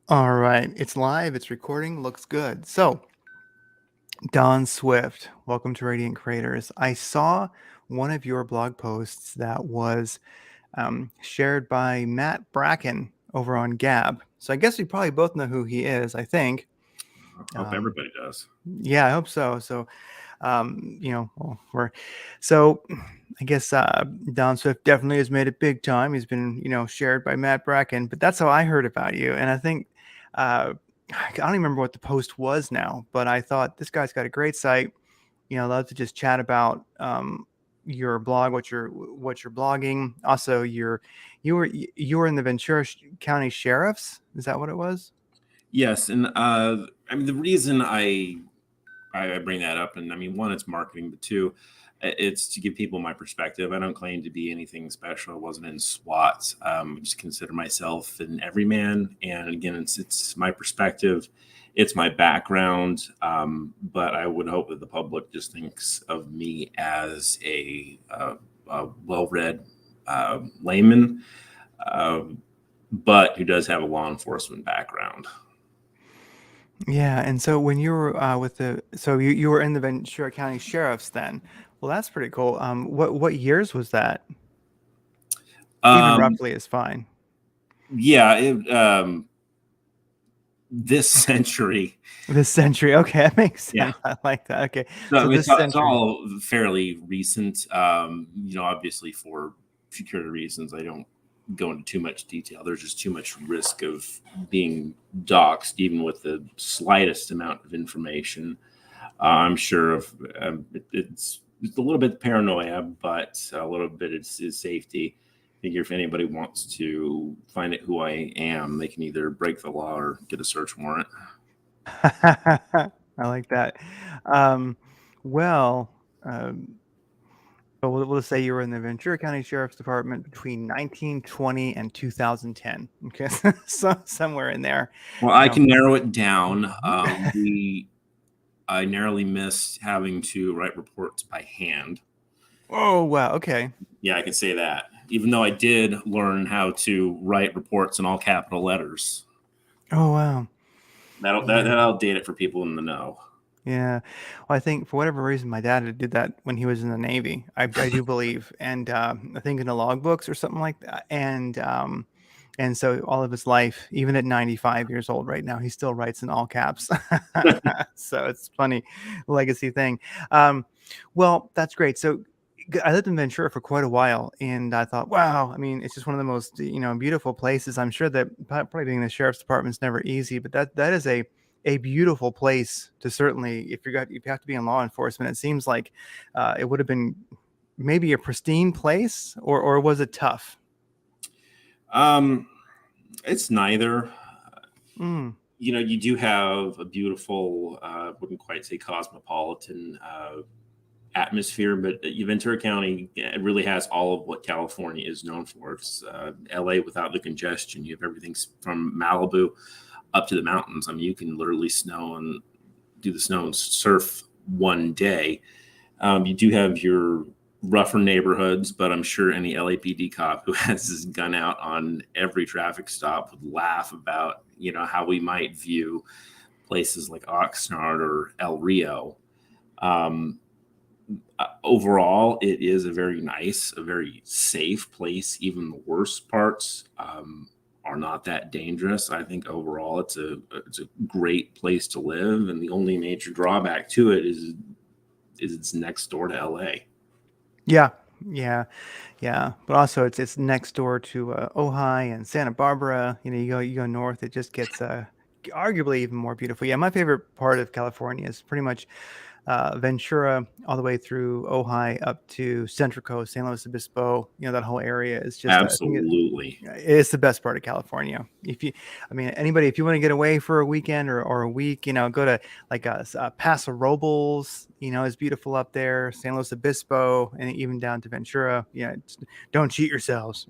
All right, it's live, it's recording, looks good. So, Don Swift, welcome to Radiant Creators. I saw one of your blog posts that was shared by Matt Bracken over on Gab. So, I guess we probably both know who he is, I think. I hope Um, everybody does. yeah, I hope so. Well, so I guess Don Swift definitely has made it big time. He's been, shared by Matt Bracken, but that's how I heard about you. And I think, I don't even remember what the post was now, but I thought this guy's got a great site. I'd love to just chat about your blog, what you're blogging. Also, you were in the Ventura County Sheriffs. Is that what it was? Yes, and I mean the reason I bring that up, and I mean one, it's marketing, but two, it's to give people my perspective. I don't claim to be anything special. I wasn't in SWAT. I just consider myself an everyman, and again, it's my perspective, it's my background. But I would hope that the public just thinks of me as a well-read layman, uh, but who does have a law enforcement background. Yeah, and so when you were so you were in the Ventura County Sheriffs then. Well, that's pretty cool. What years was that? Even Um, roughly is fine. yeah, this century. This century. Okay, that makes Yeah, sense. I like that. Okay, so I so mean, this it's century. all fairly recent. Obviously for security reasons, I don't go into too much detail. There's just too much risk of being doxxed, even with the slightest amount of information. I'm sure of it's a little bit paranoia, but a little bit is safety. I figure if anybody wants to find out who I am, they can either break the law or get a search warrant. I like that. Um, well, um, so we'll just say you were in the Ventura County Sheriff's Department between 1920 and 2010. Okay, so somewhere in there, Well, you I know. can narrow it down. We I narrowly missed having to write reports by hand. Oh wow. Okay. Yeah, I can say that. Even though I did learn how to write reports in all capital letters. Oh wow. Yeah. That'll date it for people in the know. Yeah. Well, I think for whatever reason, my dad did that when he was in the Navy. I do believe, and I think in the logbooks or something like that. And so all of his life, even at 95 years old right now, he still writes in all caps. So it's funny legacy thing. Um, well, that's great. So I lived in Ventura for quite a while, and I thought, wow, I mean, it's just one of the most beautiful places. I'm sure that probably being in the sheriff's department is never easy, but that is a beautiful place to certainly if you have to be in law enforcement. It seems like it would have been maybe a pristine place, or was it tough? Um, it's neither. Mm. You do have a beautiful, wouldn't quite say cosmopolitan atmosphere, but Ventura County really has all of what California is known for. It's LA without the congestion. You have everything from Malibu up to the mountains. I mean, you can literally snow and do the snow and surf one day. You do have your rougher neighborhoods, but I'm sure any LAPD cop who has his gun out on every traffic stop would laugh about, how we might view places like Oxnard or El Rio. Um, Overall, it is a very nice, a very safe place. Even the worst parts are not that dangerous. I think overall, it's a great place to live, and the only major drawback to it is it's next door to LA. Yeah, yeah, yeah. But also, it's next door to Ojai and Santa Barbara. You go north, it just gets arguably even more beautiful. Yeah, my favorite part of California is pretty much Ventura all the way through Ojai up to Central Coast, San Luis Obispo. That whole area is just I think Absolutely. it's the best part of California. I mean, anybody, if you want to get away for a weekend or a week, go to like Paso Robles, is beautiful up there, San Luis Obispo, and even down to Ventura. Yeah, don't cheat yourselves.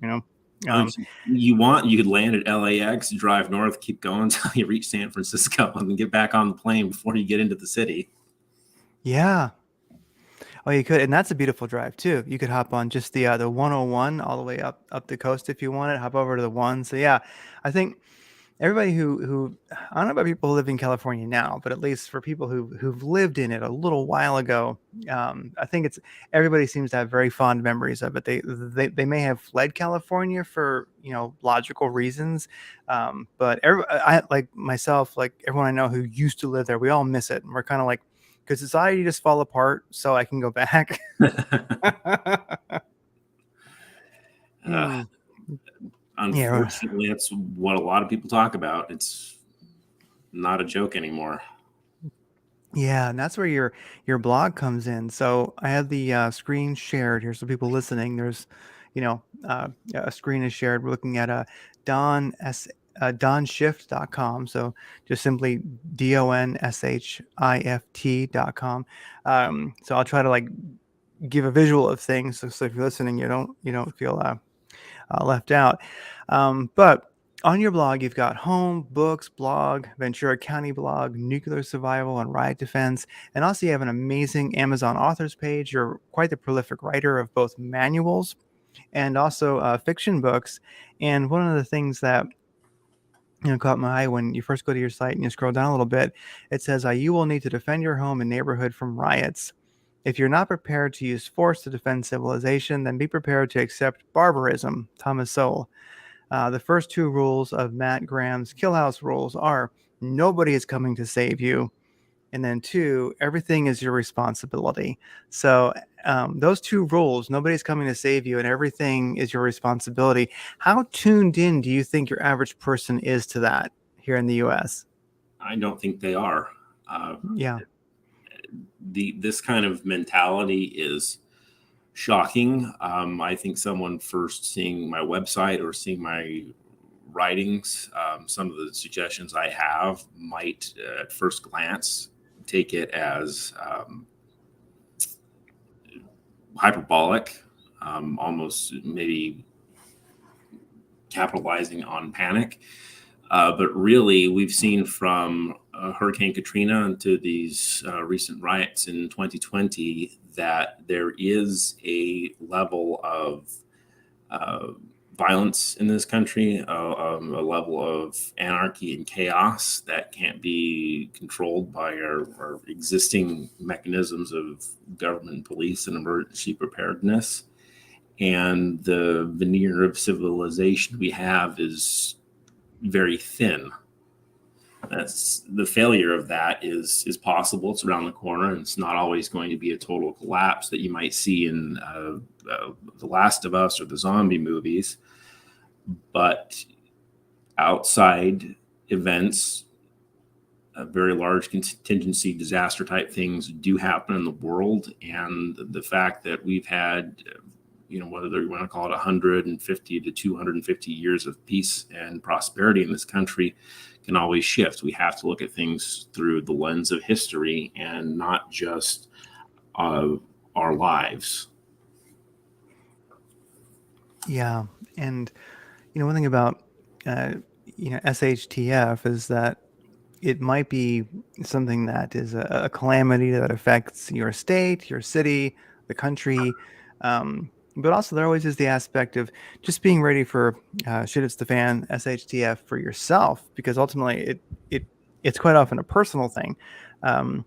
Um, You could land at LAX, drive north, keep going until you reach San Francisco, and then get back on the plane before you get into the city. yeah. Oh, you could, and that's a beautiful drive too. You could hop on just the 101 all the way up the coast if you wanted. Hop over to the one. So yeah, I think. everybody who I don't know about people who live in California now, but at least for people who've lived in it a little while ago, I think it's everybody seems to have very fond memories of it. They may have fled California for logical reasons, but I like myself, like everyone I know who used to live there, we all miss it, and we're kind of like, could society just fall apart so I can go back? uh, Hmm. Yeah. Unfortunately, that's what a lot of people talk about. It's not a joke anymore. Yeah, and that's where your blog comes in. So I have the screen shared here, so people listening. There's, a screen is shared. We're looking at Don S donshift.com. So just simply DONSHIFT.com. So I'll try to like give a visual of things, so if you're listening, you don't feel left out. But on your blog, you've got home, books, blog, Ventura County blog, nuclear survival, and riot defense. And also, you have an amazing Amazon authors page. You're quite the prolific writer of both manuals and also fiction books. And one of the things that caught my eye when you first go to your site and you scroll down a little bit, it says you will need to defend your home and neighborhood from riots. If you're not prepared to use force to defend civilization, then be prepared to accept barbarism. Thomas Sowell. The first two rules of Matt Graham's Kill House rules are nobody is coming to save you. And then two, everything is your responsibility. So those two rules, nobody's coming to save you and everything is your responsibility. How tuned in do you think your average person is to that here in the US? I don't think they are. Uh, Yeah. this kind of mentality is shocking. I think someone first seeing my website or seeing my writings, some of the suggestions I have might, at first glance, take it as hyperbolic, almost maybe capitalizing on panic. But really, we've seen from Hurricane Katrina to these recent riots in 2020 that there is a level of uh, violence in this country, a level of anarchy and chaos that can't be controlled by our existing mechanisms of government, police, and emergency preparedness. And the veneer of civilization we have is very thin. That's the failure of that is possible. It's around the corner, and it's not always going to be a total collapse that you might see in The Last of Us or the zombie movies. But outside events, very large contingency disaster type things do happen in the world, and the fact that we've had whether you want to call it 150 to 250 years of peace and prosperity in this country can always shift. We have to look at things through the lens of history and not just our lives. Yeah. And, one thing about, SHTF is that it might be something that is a calamity that affects your state, your city, the country. But also, there always is the aspect of just being ready for shit hits the fan, SHTF for yourself, because ultimately it's quite often a personal thing. Um,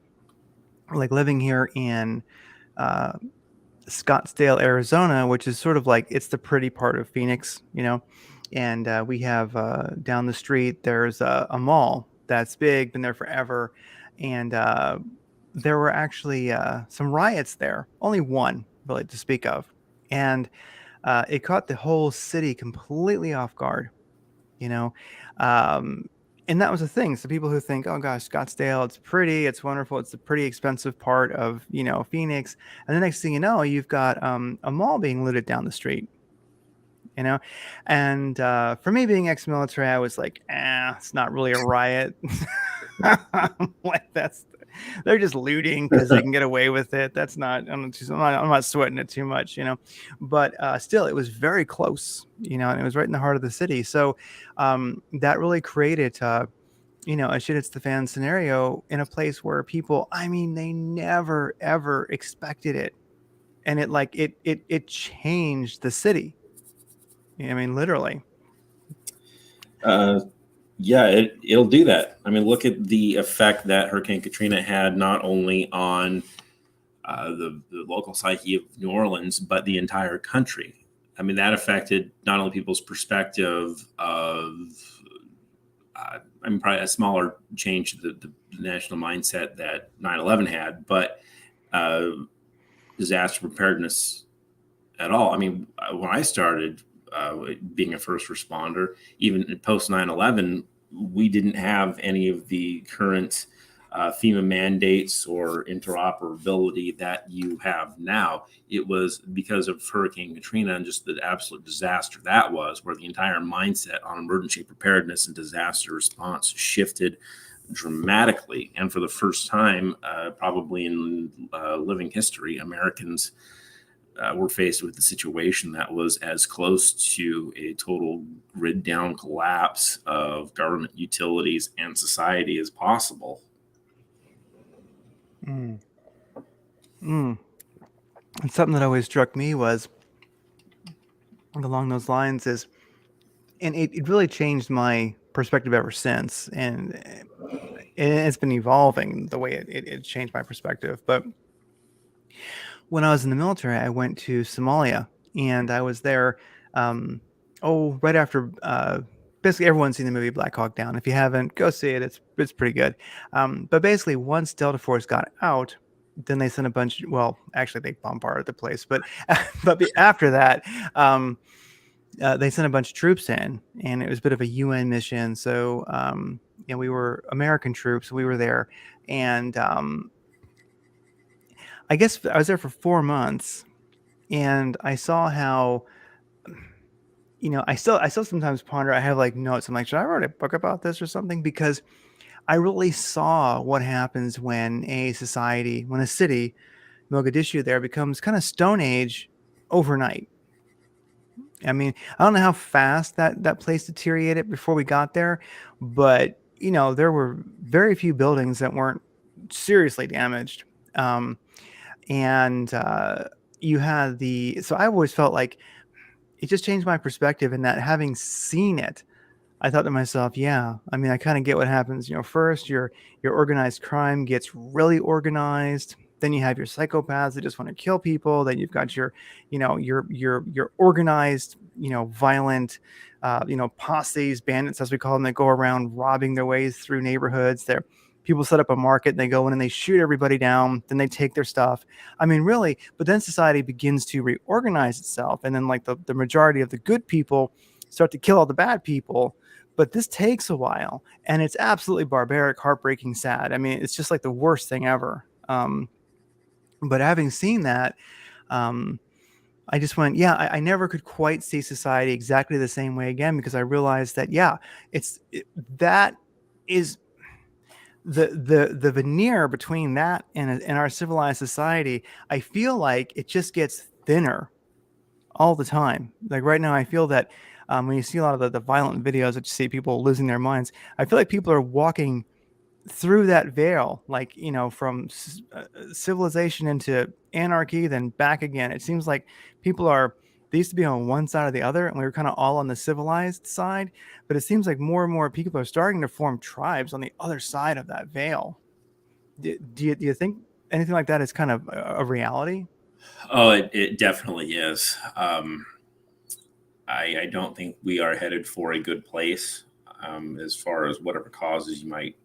like living here in uh, Scottsdale, Arizona, which is sort of like it's the pretty part of Phoenix, and we have down the street there's a mall that's big, been there forever, and there were actually some riots there, only one really to speak of, and it caught the whole city completely off guard, you know. Um, and that was the thing. So people who think, oh gosh, Scottsdale, it's pretty, it's wonderful, it's a pretty expensive part of Phoenix, and the next thing you know, you've got a mall being looted down the street, you know. And for me, being ex-military, I was like, it's not really a riot. Like they're just looting because they can get away with it. That's not I'm not sweating it too much, but still it was very close, and it was right in the heart of the city. So that really created a shit hits the fan scenario in a place where people, I mean, they never ever expected it, and it changed the city. I mean, literally. Uh, Yeah, it'll do that. I mean, look at the effect that Hurricane Katrina had not only on the local psyche of New Orleans, but the entire country. I mean, that affected not only people's perspective of, I mean, probably a smaller change to the national mindset that 9/11 had, but uh, disaster preparedness at all. I mean, when I started being a first responder, even post 9/11, we didn't have any of the current FEMA mandates or interoperability that you have now. It was because of Hurricane Katrina and just the absolute disaster that was, where the entire mindset on emergency preparedness and disaster response shifted dramatically. And for the first time, probably in living history, Americans were faced with a situation that was as close to a total grid down collapse of government utilities and society as possible. Mm. Mm. And something that always struck me was along those lines is, and it really changed my perspective ever since. And it's been evolving the way it changed my perspective. But when I was in the military, I went to Somalia, and I was there. Right after basically everyone's seen the movie Black Hawk Down. If you haven't, go see it. It's pretty good. But basically, once Delta Force got out, then they sent a bunch. Well, actually, they bombarded the place, but after that, they sent a bunch of troops in, and it was a bit of a UN mission. So we were American troops. We were there, and I guess I was there for 4 months, and I saw how, I still sometimes ponder. I have like notes. I'm like, should I write a book about this or something? Because I really saw what happens when a society, when a city, Mogadishu, there becomes kind of Stone Age overnight. I mean, I don't know how fast that place deteriorated before we got there, but there were very few buildings that weren't seriously damaged. Um, and you had so I always felt like it just changed my perspective in that, having seen it, I thought to myself, yeah, I mean, I kind of get what happens. First your organized crime gets really organized. Then you have your psychopaths that just want to kill people. Then you've got your organized, violent, posses, bandits, as we call them, that go around robbing their ways through neighborhoods. People set up a market, and they go in and they shoot everybody down. Then they take their stuff. I mean, really, but then society begins to reorganize itself. And then like the majority of the good people start to kill all the bad people. But this takes a while, and it's absolutely barbaric, heartbreaking, sad. I mean, it's just like the worst thing ever. But having seen that, um, I just went, yeah, I never could quite see society exactly the same way again, because I realized that, yeah, that is the veneer between that and our civilized society. I feel like it just gets thinner all the time. Like right now, I feel that when you see a lot of the violent videos that you see people losing their minds, I feel like people are walking through that veil, like, from civilization into anarchy, then back again. It seems like they used to be on one side or the other, and we were kind of all on the civilized side. But it seems like more and more people are starting to form tribes on the other side of that veil. Do you think anything like that is kind of a reality? Oh, it definitely is. I don't think we are headed for a good place as far as whatever causes you might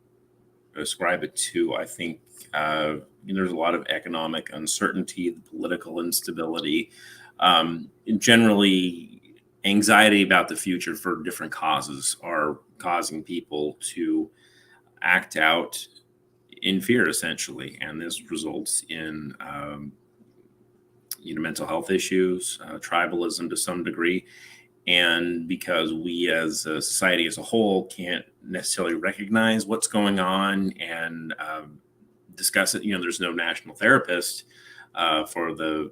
ascribe it to. I think there's a lot of economic uncertainty, political instability, and generally anxiety about the future for different causes are causing people to act out in fear, essentially. And this results in mental health issues, tribalism to some degree. And because we as a society as a whole can't necessarily recognize what's going on and discuss it, there's no national therapist for the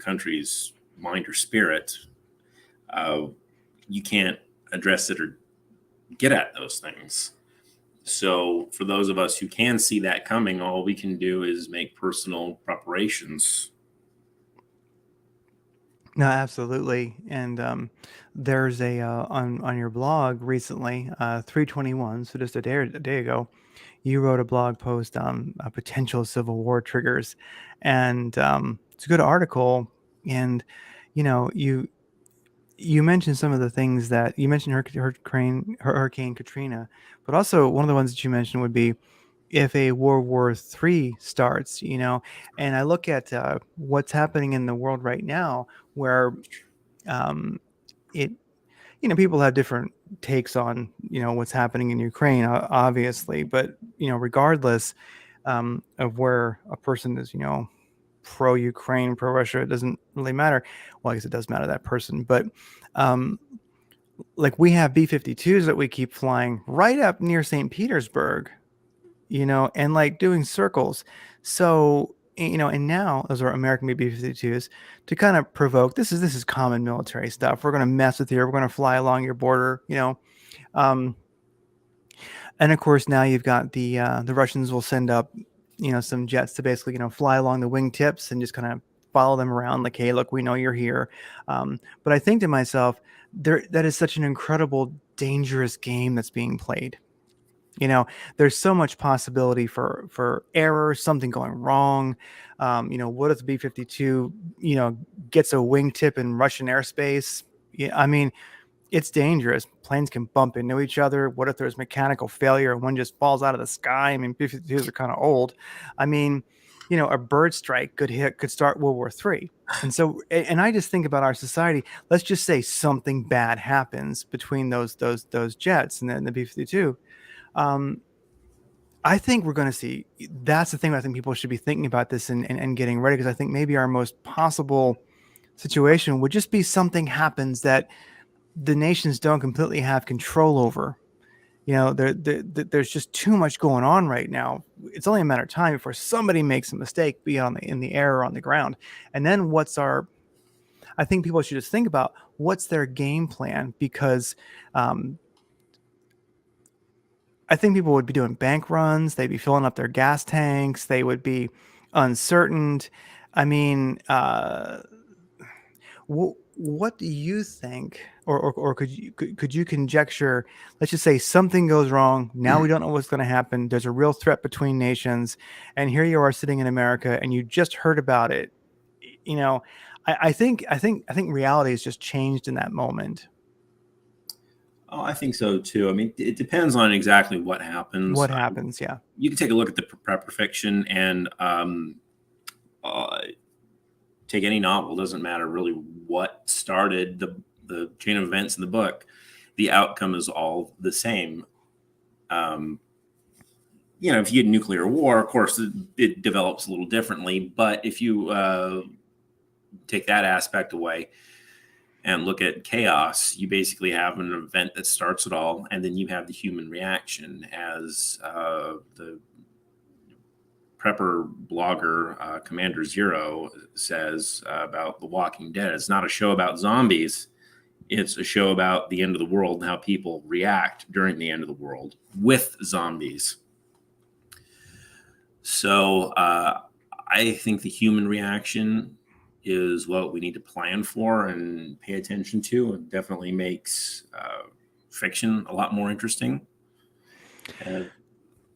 country's mind or spirit. You can't address it or get at those things. So for those of us who can see that coming, all we can do is make personal preparations. No, absolutely. And there's a on your blog recently, 321, so just a day ago, you wrote a blog post on potential Civil War triggers, and it's a good article. And you mentioned some of the things that you mentioned, Hurricane Katrina, but also one of the ones that you mentioned would be if a World War III starts, and I look at what's happening in the world right now, where um, it, people have different takes on, what's happening in Ukraine, obviously, but, regardless of where a person is, pro Ukraine, pro Russia, it doesn't really matter. Well, I guess it does matter that person, but um, like we have B-52s that we keep flying right up near St. Petersburg, and like doing circles. So, and now those are American B-52s to kind of provoke. This is common military stuff. We're going to mess with you. We're going to fly along your border. Um, and of course, now you've got the Russians will send up, some jets to basically, fly along the wingtips and just kind of follow them around. Like, hey, look, we know you're here. But I think to myself, that is such an incredible, dangerous game that's being played. you know there's so much possibility for error, something going wrong. What if the B-52 gets a wingtip in Russian airspace? Yeah, I mean, it's dangerous. Planes can bump into each other. What if there's mechanical failure and one just falls out of the sky? I mean, B-52s are kind of old. I mean, a bird strike could start World War III. And so, and I just think about our society. Let's just say something bad happens between those jets and then the B-52. um, I think we're going to see. That's the thing. I think people should be thinking about this and getting ready, because I think maybe our most possible situation would just be something happens that the nations don't completely have control over. There's just too much going on right now. It's only a matter of time before somebody makes a mistake, be it in the air or on the ground. And then I think people should just think about what's their game plan, because um, I think people would be doing bank runs. They'd be filling up their gas tanks. They would be uncertain. I mean, what do you think, or could you conjecture? Let's just say something goes wrong. Now we don't know what's going to happen. There's a real threat between nations, and here you are sitting in America, and you just heard about it. You know, I think reality has just changed in that moment. Oh, I think so too. I mean, it depends on exactly what happens. What happens? Yeah. You can take a look at the prepper fiction and uh, take any novel. Doesn't matter really what started the chain of events in the book. The outcome is all the same. Um, if you get nuclear war, of course, it develops a little differently. But if you take that aspect away and look at chaos, you basically have an event that starts it all, and then you have the human reaction, as the prepper blogger Commander Zero says about The Walking Dead. It's not a show about zombies. It's a show about the end of the world and how people react during the end of the world with zombies. So I think the human reaction is what we need to plan for and pay attention to, and definitely makes fiction a lot more interesting. And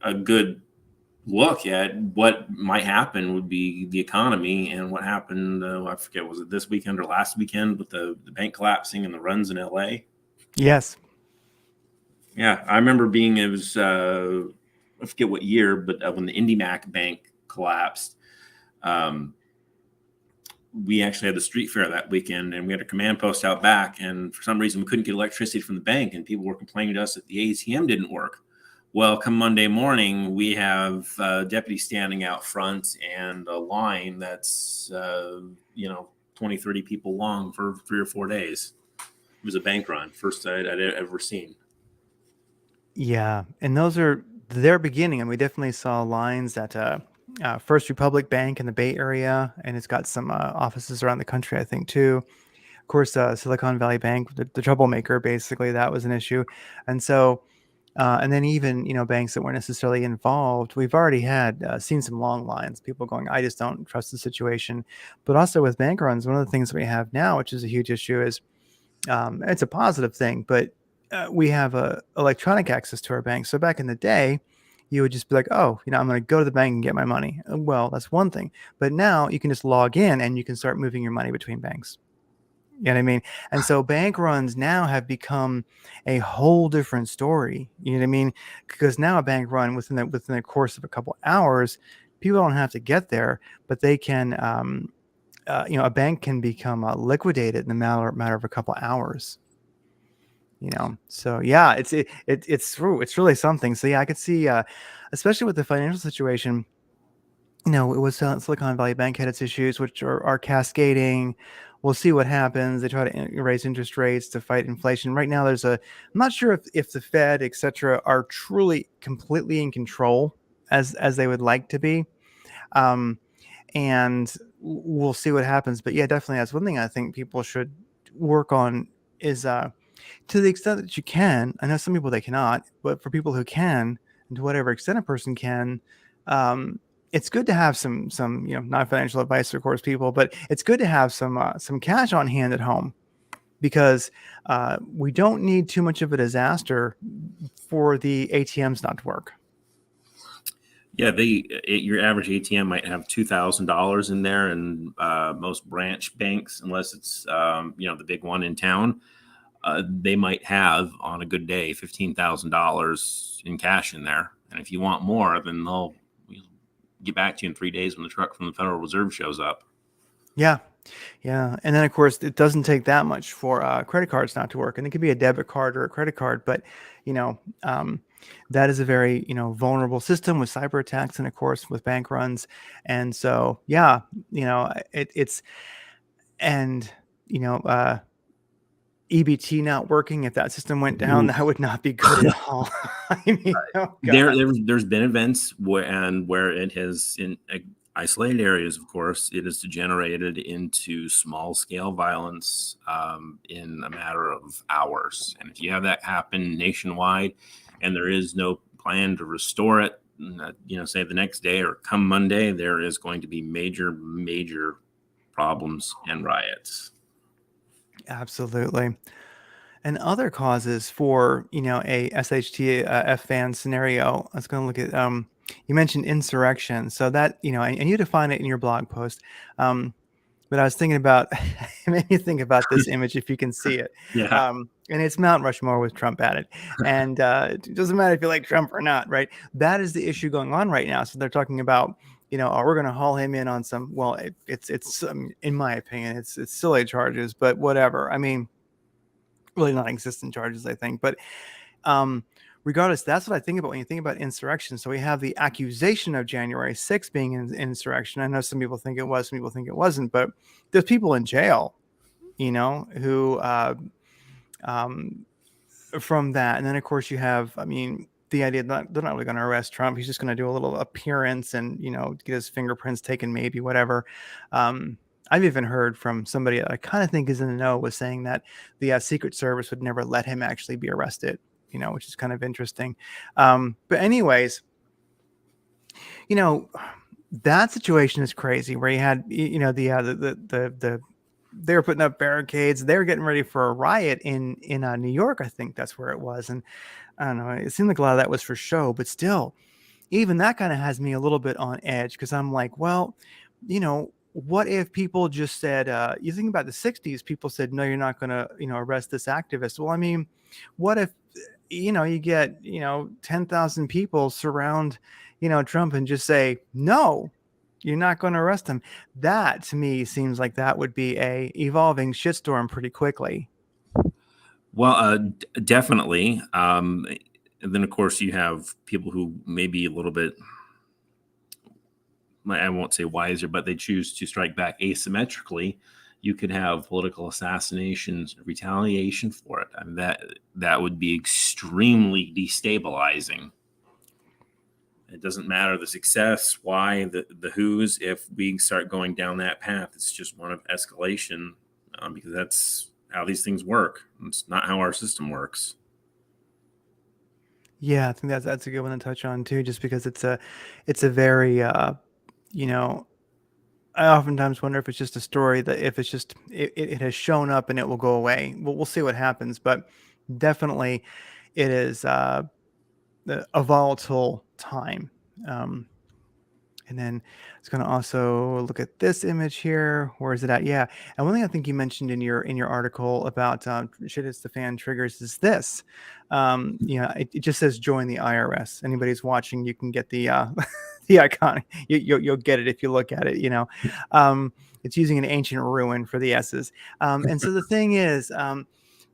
a good look at what might happen would be the economy, and what happened, I forget, was it this weekend or last weekend with the bank collapsing and the runs in LA? Yes. Yeah, I remember it was, I forget what year, but when the IndyMac bank collapsed, we actually had the street fair that weekend, and we had a command post out back, and for some reason we couldn't get electricity from the bank, and people were complaining to us that the ATM didn't work. Well, come Monday morning, we have deputies standing out front and a line that's 20, 30 people long for 3 or 4 days. It was a bank run, first I'd ever seen. Yeah, and those are their beginning, and we definitely saw lines at First Republic Bank in the Bay Area, and it's got some offices around the country, I think, too. Of course, Silicon Valley Bank, the troublemaker, basically, that was an issue. And so And then even, banks that weren't necessarily involved, we've already had seen some long lines, people going, I just don't trust the situation. But also with bank runs, one of the things that we have now, which is a huge issue, is it's a positive thing, but we have electronic access to our bank. So back in the day, you would just be like, oh, I'm going to go to the bank and get my money. Well, that's one thing. But now you can just log in and you can start moving your money between banks. You know what I mean? And so bank runs now have become a whole different story. You know what I mean? Because now a bank run within the course of a couple hours, people don't have to get there, but they can. A bank can become liquidated in a matter of a couple hours. So yeah, it's true. It's really something. So yeah, I could see, especially with the financial situation. It was Silicon Valley Bank had its issues, which are cascading. We'll see what happens. They try to raise interest rates to fight inflation. Right now, I'm not sure if the Fed, et cetera, are truly completely in control as they would like to be. And we'll see what happens. But yeah, definitely, that's one thing I think people should work on is to the extent that you can. I know some people they cannot, but for people who can, and to whatever extent a person can, it's good to have some not financial advice, of course, people, but it's good to have some cash on hand at home, because we don't need too much of a disaster for the ATMs not to work. Yeah, your average ATM might have $2,000 in there, and most branch banks, unless it's the big one in town, they might have on a good day $15,000 in cash in there. And if you want more, then they'll get back to you in 3 days when the truck from the Federal Reserve shows up. Yeah. And then of course it doesn't take that much for credit cards not to work, and it could be a debit card or a credit card, but that is a very vulnerable system with cyber attacks and of course with bank runs. And so yeah, it's and EBT not working, if that system went down, that would not be good at all. I mean, oh there's been events where it has, in isolated areas, of course, it has degenerated into small scale violence in a matter of hours. And if you have that happen nationwide and there is no plan to restore it, say the next day or come Monday, there is going to be major problems and riots. Absolutely. And other causes for, a SHT F-fan scenario, I was going to look at, you mentioned insurrection. So that, and you define it in your blog post. But I was thinking about, it made me think about this image, if you can see it. Yeah. And it's Mount Rushmore with Trump at it. And it doesn't matter if you like Trump or not, right? That is the issue going on right now. So they're talking about, we're going to haul him in on some, well, it's in my opinion, it's silly charges, but whatever. I mean, really non-existent charges, I think. But regardless, that's what I think about when you think about insurrection. So we have the accusation of January 6th being an insurrection. I know some people think it was, some people think it wasn't, but there's people in jail, who from that. And then of course you have, the idea that they're not really going to arrest Trump. He's just going to do a little appearance and, get his fingerprints taken, maybe, whatever. I've even heard from somebody that I kind of think is in the know, was saying that the Secret Service would never let him actually be arrested, which is kind of interesting. But anyways, that situation is crazy, where you had, they were putting up barricades. They were getting ready for a riot in New York. I think that's where it was. And I don't know, it seemed like a lot of that was for show, but still, even that kind of has me a little bit on edge, because I'm like, well, what if people just said, you think about the 60s, people said, no, you're not going to, arrest this activist. Well, I mean, what if, you get, 10,000 people surround, Trump and just say, no, you're not going to arrest him. That to me seems like that would be a evolving shitstorm pretty quickly. Well, definitely. And then of course you have people who may be a little bit, I won't say wiser, but they choose to strike back asymmetrically. You could have political assassinations, retaliation for it. I mean, that would be extremely destabilizing. It doesn't matter the success, why, the who's. If we start going down that path, it's just one of escalation, because that's how these things work. It's not how our system works. Yeah, I think that's a good one to touch on too, just because it's a very you know, I oftentimes wonder if it's just a story that if it's just it has shown up and it will go away. We'll see what happens, but definitely it is a volatile time. Um, And then it's going to also look at this image here. Where is it at? Yeah. And one thing I think you mentioned in your article about shit hits the fan triggers is this. It just says join the IRS. Anybody's watching, you can get the the icon. You'll get it if you look at it. It's using an ancient ruin for the S's. And so the thing is,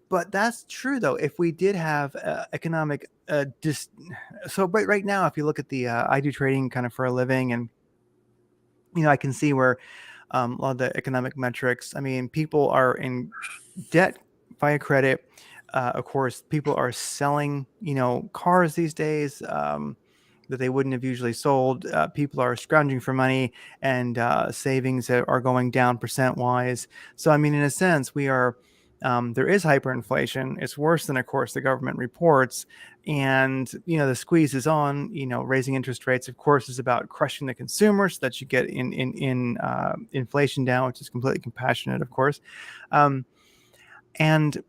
but that's true though. If we did have economic so right now, if you look at the I do trading kind of for a living, and I can see where a lot of the economic metrics. I mean, people are in debt via credit. Of course, people are selling cars these days. That they wouldn't have usually sold. People are scrounging for money, and savings are going down percent wise. So, I mean, in a sense, we are. There is hyperinflation. It's worse than, of course, the government reports. And the squeeze is on. Raising interest rates, of course, is about crushing the consumer so that you get in inflation down, which is completely compassionate, of course. And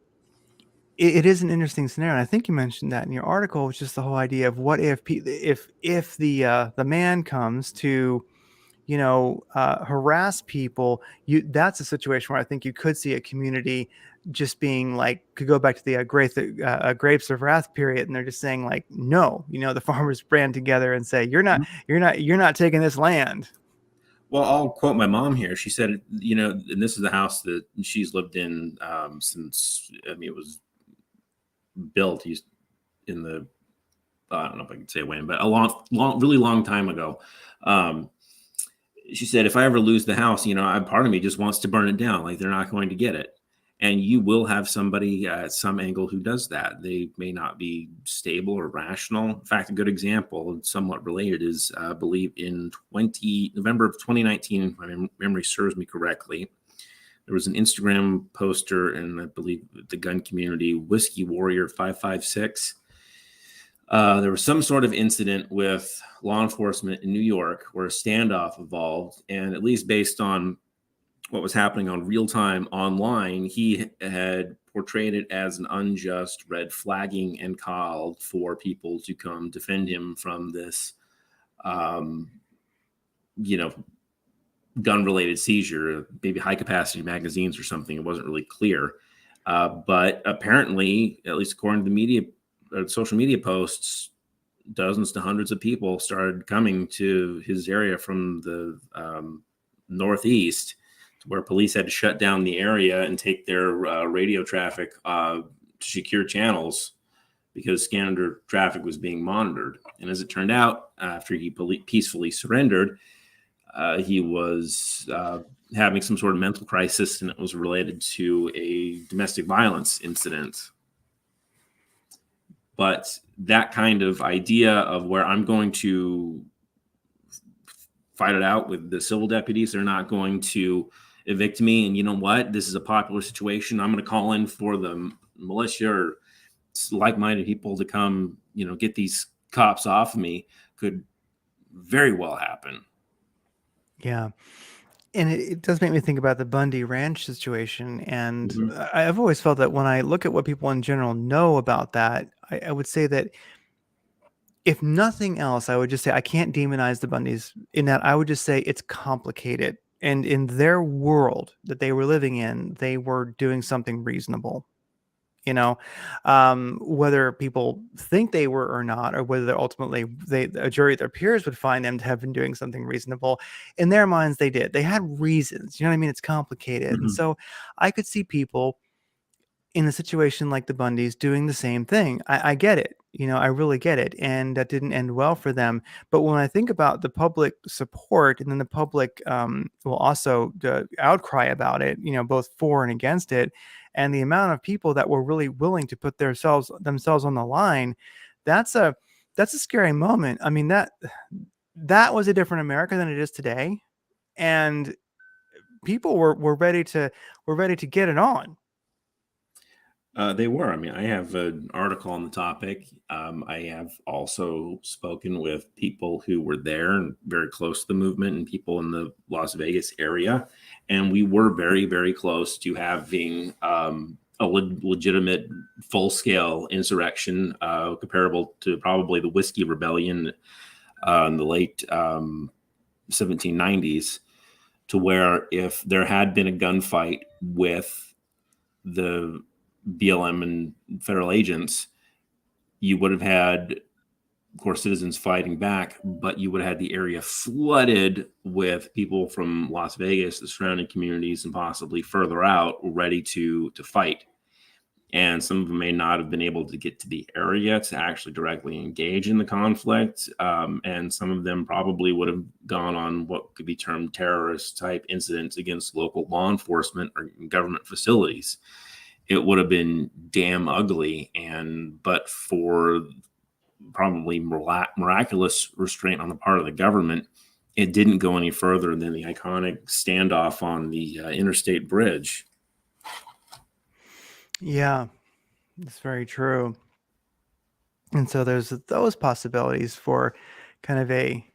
it is an interesting scenario. And I think you mentioned that in your article, which is the whole idea of what if if the man comes to harass people. That's a situation where I think you could see a community just being like, could go back to the grapes of wrath period, and they're just saying like, no, the farmers band together and say, you're not taking this land. Well, I'll quote my mom here. She said, and this is the house that she's lived in since, I mean, it was built in the, I don't know if I can say when, but a really long time ago. She said, if I ever lose the house, part of me just wants to burn it down. Like, they're not going to get it. And you will have somebody at some angle who does that. They may not be stable or rational. In fact, a good example, and somewhat related, is I believe in November of 2019, if my memory serves me correctly, there was an Instagram poster in, I believe, the gun community, Whiskey Warrior 556. There was some sort of incident with law enforcement in New York where a standoff evolved, and at least based on what was happening on real time online, he had portrayed it as an unjust red flagging and called for people to come defend him from this, gun-related seizure, maybe high-capacity magazines or something. It wasn't really clear. But apparently, at least according to the media, social media posts, dozens to hundreds of people started coming to his area from the northeast, where police had to shut down the area and take their radio traffic to secure channels because standard traffic was being monitored. And as it turned out, after he peacefully surrendered, he was having some sort of mental crisis, and it was related to a domestic violence incident. But that kind of idea of where I'm going to fight it out with the civil deputies, they're not going to evict me. And you know what? This is a popular situation. I'm going to call in for the militia or like-minded people to come, get these cops off of me. Could very well happen. Yeah. And it does make me think about the Bundy Ranch situation. And I've always felt that when I look at what people in general know about that, I would say that if nothing else, I would just say I can't demonize the Bundys, in that I would just say it's complicated. And in their world that they were living in, they were doing something reasonable. Whether people think they were or not, or whether ultimately a jury of their peers would find them to have been doing something reasonable. In their minds, they did. They had reasons. You know what I mean? It's complicated. And so I could see people in a situation like the Bundys doing the same thing. I get it. I really get it. And that didn't end well for them. But when I think about the public support, and then the public will also outcry about it, both for and against it, and the amount of people that were really willing to put themselves on the line, that's a scary moment. I mean, that was a different America than it is today. And people were ready to get it on. They were. I mean, I have an article on the topic. I have also spoken with people who were there and very close to the movement and people in the Las Vegas area. And we were very, very close to having a legitimate full scale insurrection comparable to probably the Whiskey Rebellion in the late 1790s, to where if there had been a gunfight with the BLM and federal agents, you would have had, of course, citizens fighting back, but you would have had the area flooded with people from Las Vegas, the surrounding communities, and possibly further out, ready to fight. And some of them may not have been able to get to the area to actually directly engage in the conflict. And some of them probably would have gone on what could be termed terrorist type incidents against local law enforcement or government facilities. It would have been damn ugly. But for probably miraculous restraint on the part of the government, it didn't go any further than the iconic standoff on the interstate bridge. Yeah, that's very true. And so there's those possibilities for kind of a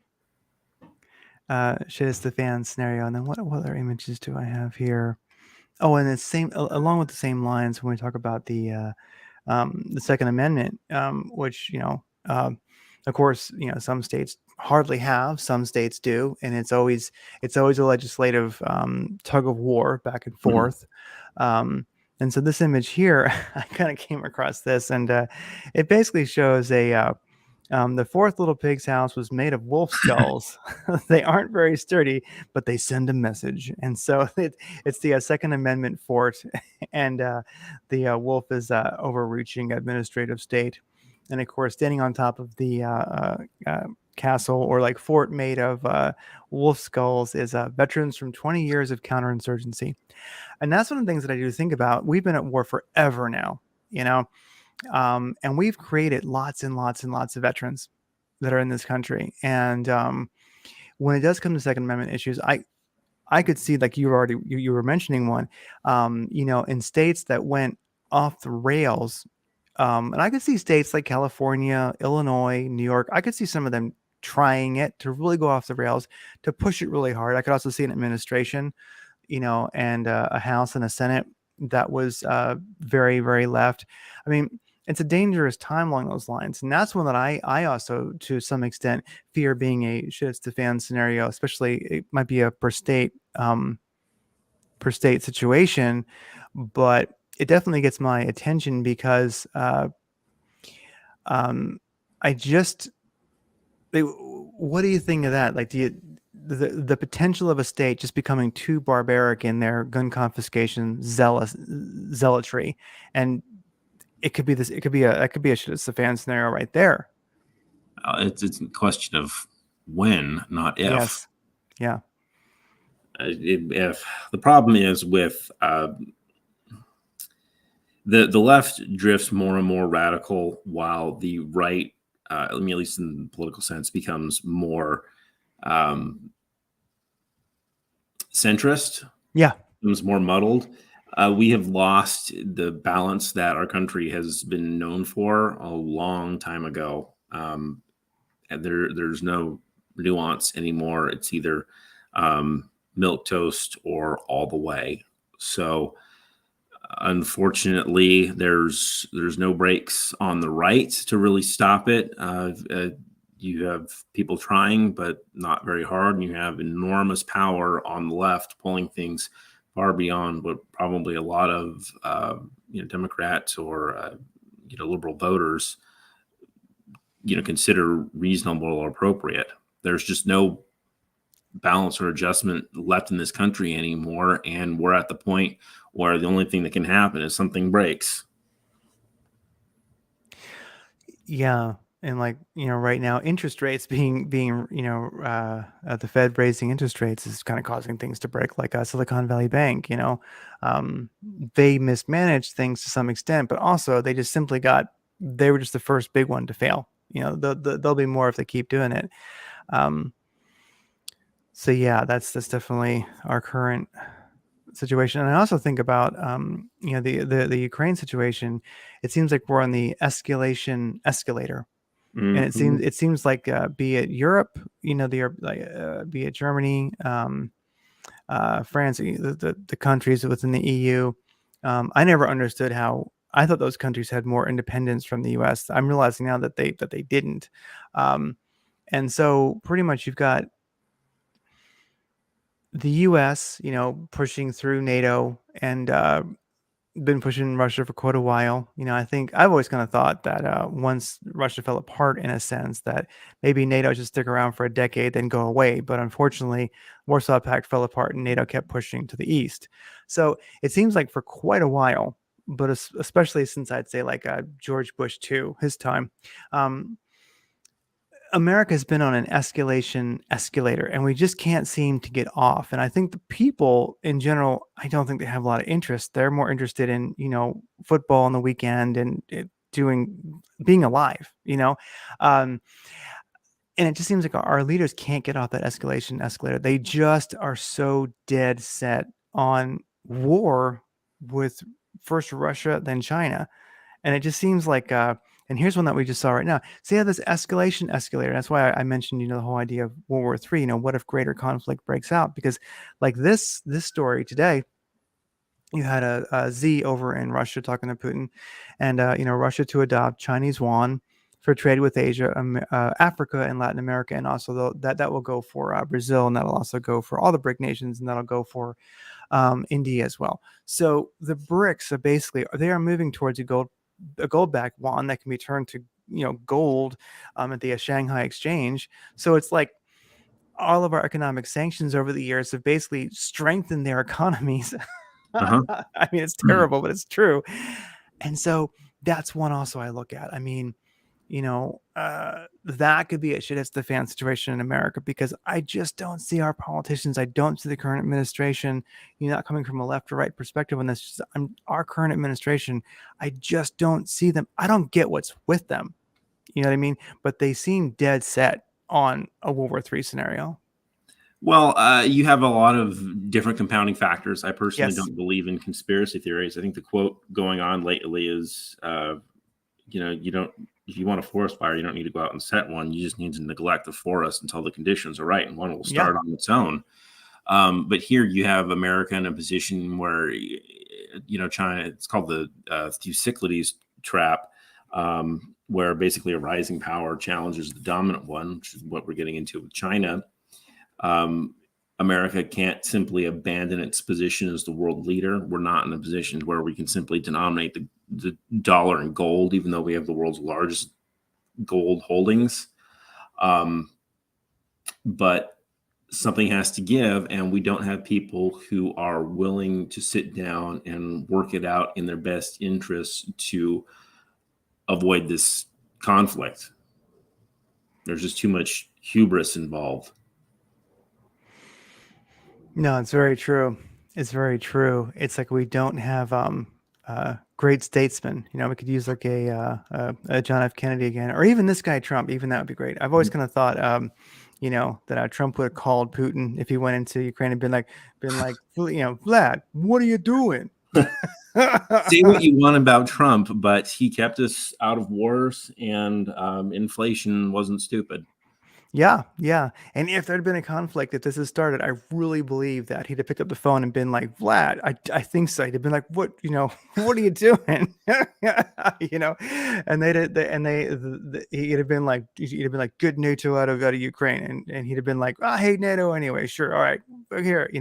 shit is the fan scenario. And then what other images do I have here? Oh, and it's same along with the same lines when we talk about the Second Amendment, which of course, some states hardly have, some states do, and it's always a legislative tug of war back and forth. And so this image here, I kind of came across this, and it basically shows the fourth little pig's house was made of wolf skulls. They aren't very sturdy, but they send a message. And so it's the Second Amendment fort, and the wolf is overreaching administrative state. And of course, standing on top of the castle or like fort made of wolf skulls is veterans from 20 years of counterinsurgency. And that's one of the things that I do think about. We've been at war forever now, and we've created lots and lots and lots of veterans that are in this country. And when it does come to Second Amendment issues, I could see, like you were mentioning one, in states that went off the rails. And I could see states like California, Illinois, New York. I could see some of them trying it to really go off the rails, to push it really hard. I could also see an administration, and a House and a Senate that was very, very left. I mean, it's a dangerous time along those lines. And that's one that I also, to some extent, fear being a shit to fan scenario, especially it might be a per state situation, but it definitely gets my attention because what do you think of that? Like, the potential of a state just becoming too barbaric in their gun confiscation zealotry, and it could be a shit it's a fan scenario right there. It's a question of when, not if. Yes. Yeah. If the problem is with the left drifts more and more radical, while the right, at least in the political sense, becomes more centrist. Yeah. Becomes more muddled. We have lost the balance that our country has been known for a long time ago. And there's no nuance anymore. It's either milk toast or all the way. So unfortunately, there's no brakes on the right to really stop it. You have people trying, but not very hard, and you have enormous power on the left pulling things far beyond what probably a lot of Democrats or liberal voters consider reasonable or appropriate. There's just no balance or adjustment left in this country anymore, and we're at the point where the only thing that can happen is something breaks. Yeah. And right now, interest rates being the Fed raising interest rates is kind of causing things to break, like Silicon Valley Bank. They mismanaged things to some extent, but also they just simply they were just the first big one to fail. There'll be more if they keep doing it. So yeah, that's definitely our current situation, and I also think about the Ukraine situation. It seems like we're on the escalation escalator, and Mhm. it seems like be it Europe, be it Germany, France, the countries within the EU. I never understood how. I thought those countries had more independence from the U.S. I'm realizing now that they didn't, um, and so pretty much you've got the U.S. pushing through NATO and been pushing Russia for quite a while. I think I've always kind of thought that once Russia fell apart, in a sense, that maybe NATO should stick around for a decade, then go away. But unfortunately, Warsaw Pact fell apart, and NATO kept pushing to the east. So it seems like for quite a while, but especially since I'd say like George Bush too, his time. Um, America's been on an escalation escalator and we just can't seem to get off. And I think the people in general, I don't think they have a lot of interest. They're more interested in, football on the weekend and being alive, Um, and it just seems like our leaders can't get off that escalation escalator. They just are so dead set on war with first Russia, then China. And it just seems like, and here's one that we just saw right now. So yeah, this escalation escalator. That's why I mentioned, the whole idea of World War III. What if greater conflict breaks out? Because like this story today, you had a Z over in Russia talking to Putin, and Russia to adopt Chinese yuan for trade with Asia, Africa, and Latin America, and also that will go for Brazil, and that'll also go for all the BRIC nations, and that'll go for India as well. So the BRICS are basically they are moving towards a gold-backed yuan that can be turned to gold at the Shanghai Exchange. So it's like all of our economic sanctions over the years have basically strengthened their economies. Uh-huh. I mean, it's terrible, but it's true. And so that's one also I look at. I mean, that could be a shit hits the fan situation in America because I just don't see our politicians. I don't see the current administration, not coming from a left or right perspective on this. Our current administration, I just don't see them. I don't get what's with them. You know what I mean? But they seem dead set on a World War III scenario. Well, you have a lot of different compounding factors. I personally Yes. don't believe in conspiracy theories. I think the quote going on lately is, you don't, if you want a forest fire, you don't need to go out and set one. You just need to neglect the forest until the conditions are right, and one will Yeah. start on its own. But here you have America in a position where, China, it's called the Thucydides trap, where basically a rising power challenges the dominant one, which is what we're getting into with China. America can't simply abandon its position as the world leader. We're not in a position where we can simply denominate the dollar in gold, even though we have the world's largest gold holdings. But something has to give, and we don't have people who are willing to sit down and work it out in their best interests to avoid this conflict. There's just too much hubris involved. No, it's very true. It's very true. It's like we don't have great statesmen. We could use like a John F. Kennedy again, or even this guy Trump. Even that would be great. I've always kind of thought, that Trump would have called Putin if he went into Ukraine and been like, Vlad, what are you doing? Say what you want about Trump, but he kept us out of wars, and inflation wasn't stupid. Yeah, yeah. And if there'd been a conflict, if this had started, I really believe that he'd have picked up the phone and been like, Vlad, I think so. He'd have been like, what, what are you doing? And he'd have been like, good NATO out of Ukraine. And he'd have been like, I hate NATO anyway. Sure. All right. We're here.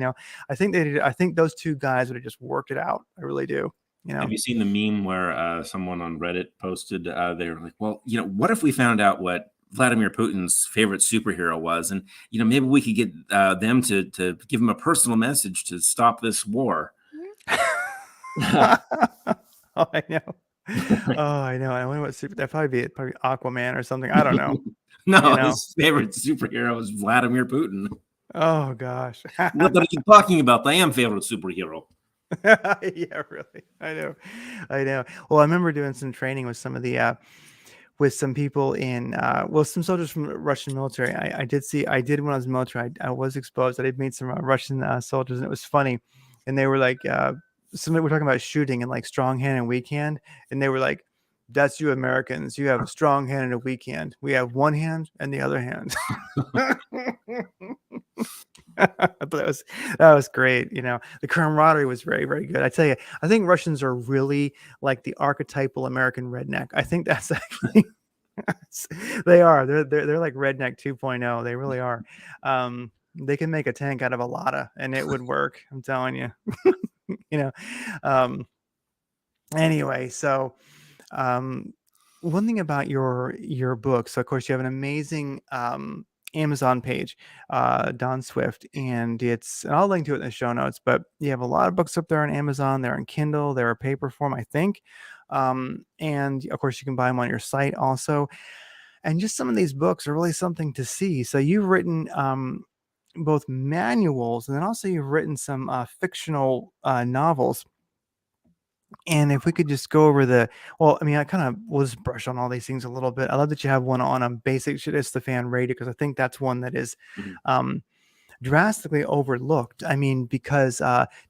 I think those two guys would have just worked it out. I really do. Have you seen the meme where someone on Reddit posted, they were like, well, what if we found out what Vladimir Putin's favorite superhero was, and maybe we could get them to give him a personal message to stop this war. Oh, I know. Oh, I know. I wonder what that'd probably Aquaman or something. I don't know. No, his favorite superhero is Vladimir Putin. Oh gosh. What are you talking about? I am favorite superhero. Yeah, really. I know. Well, I remember doing some training with some of the with some people in some soldiers from the Russian military. I did when I was in the military, I was exposed. I did meet some Russian soldiers, and it was funny. and they were like, somebody were talking about shooting and like strong hand and weak hand, and they were like, "That's you Americans. You have a strong hand and a weak hand. We have one hand and the other hand." But that was great. The camaraderie was very, very good. I tell you, I think Russians are really like the archetypal American redneck. I think that's actually they are. They're like redneck 2.0. They really are. They can make a tank out of a Lada and it would work. I'm telling you. you know. Um, anyway, so um, one thing about your book, so of course you have an amazing Amazon page, Don Swift, and I'll link to it in the show notes, but you have a lot of books up there on Amazon. They're on Kindle, they're a paper form, I think. And of course you can buy them on your site also. And just some of these books are really something to see. So you've written both manuals, and then also you've written some fictional novels. And if we could just go over I kind of will just brush on all these things a little bit. I love that you have one on a basic shit is the fan radio, because I think that's one that is Mhm. drastically overlooked. I mean, because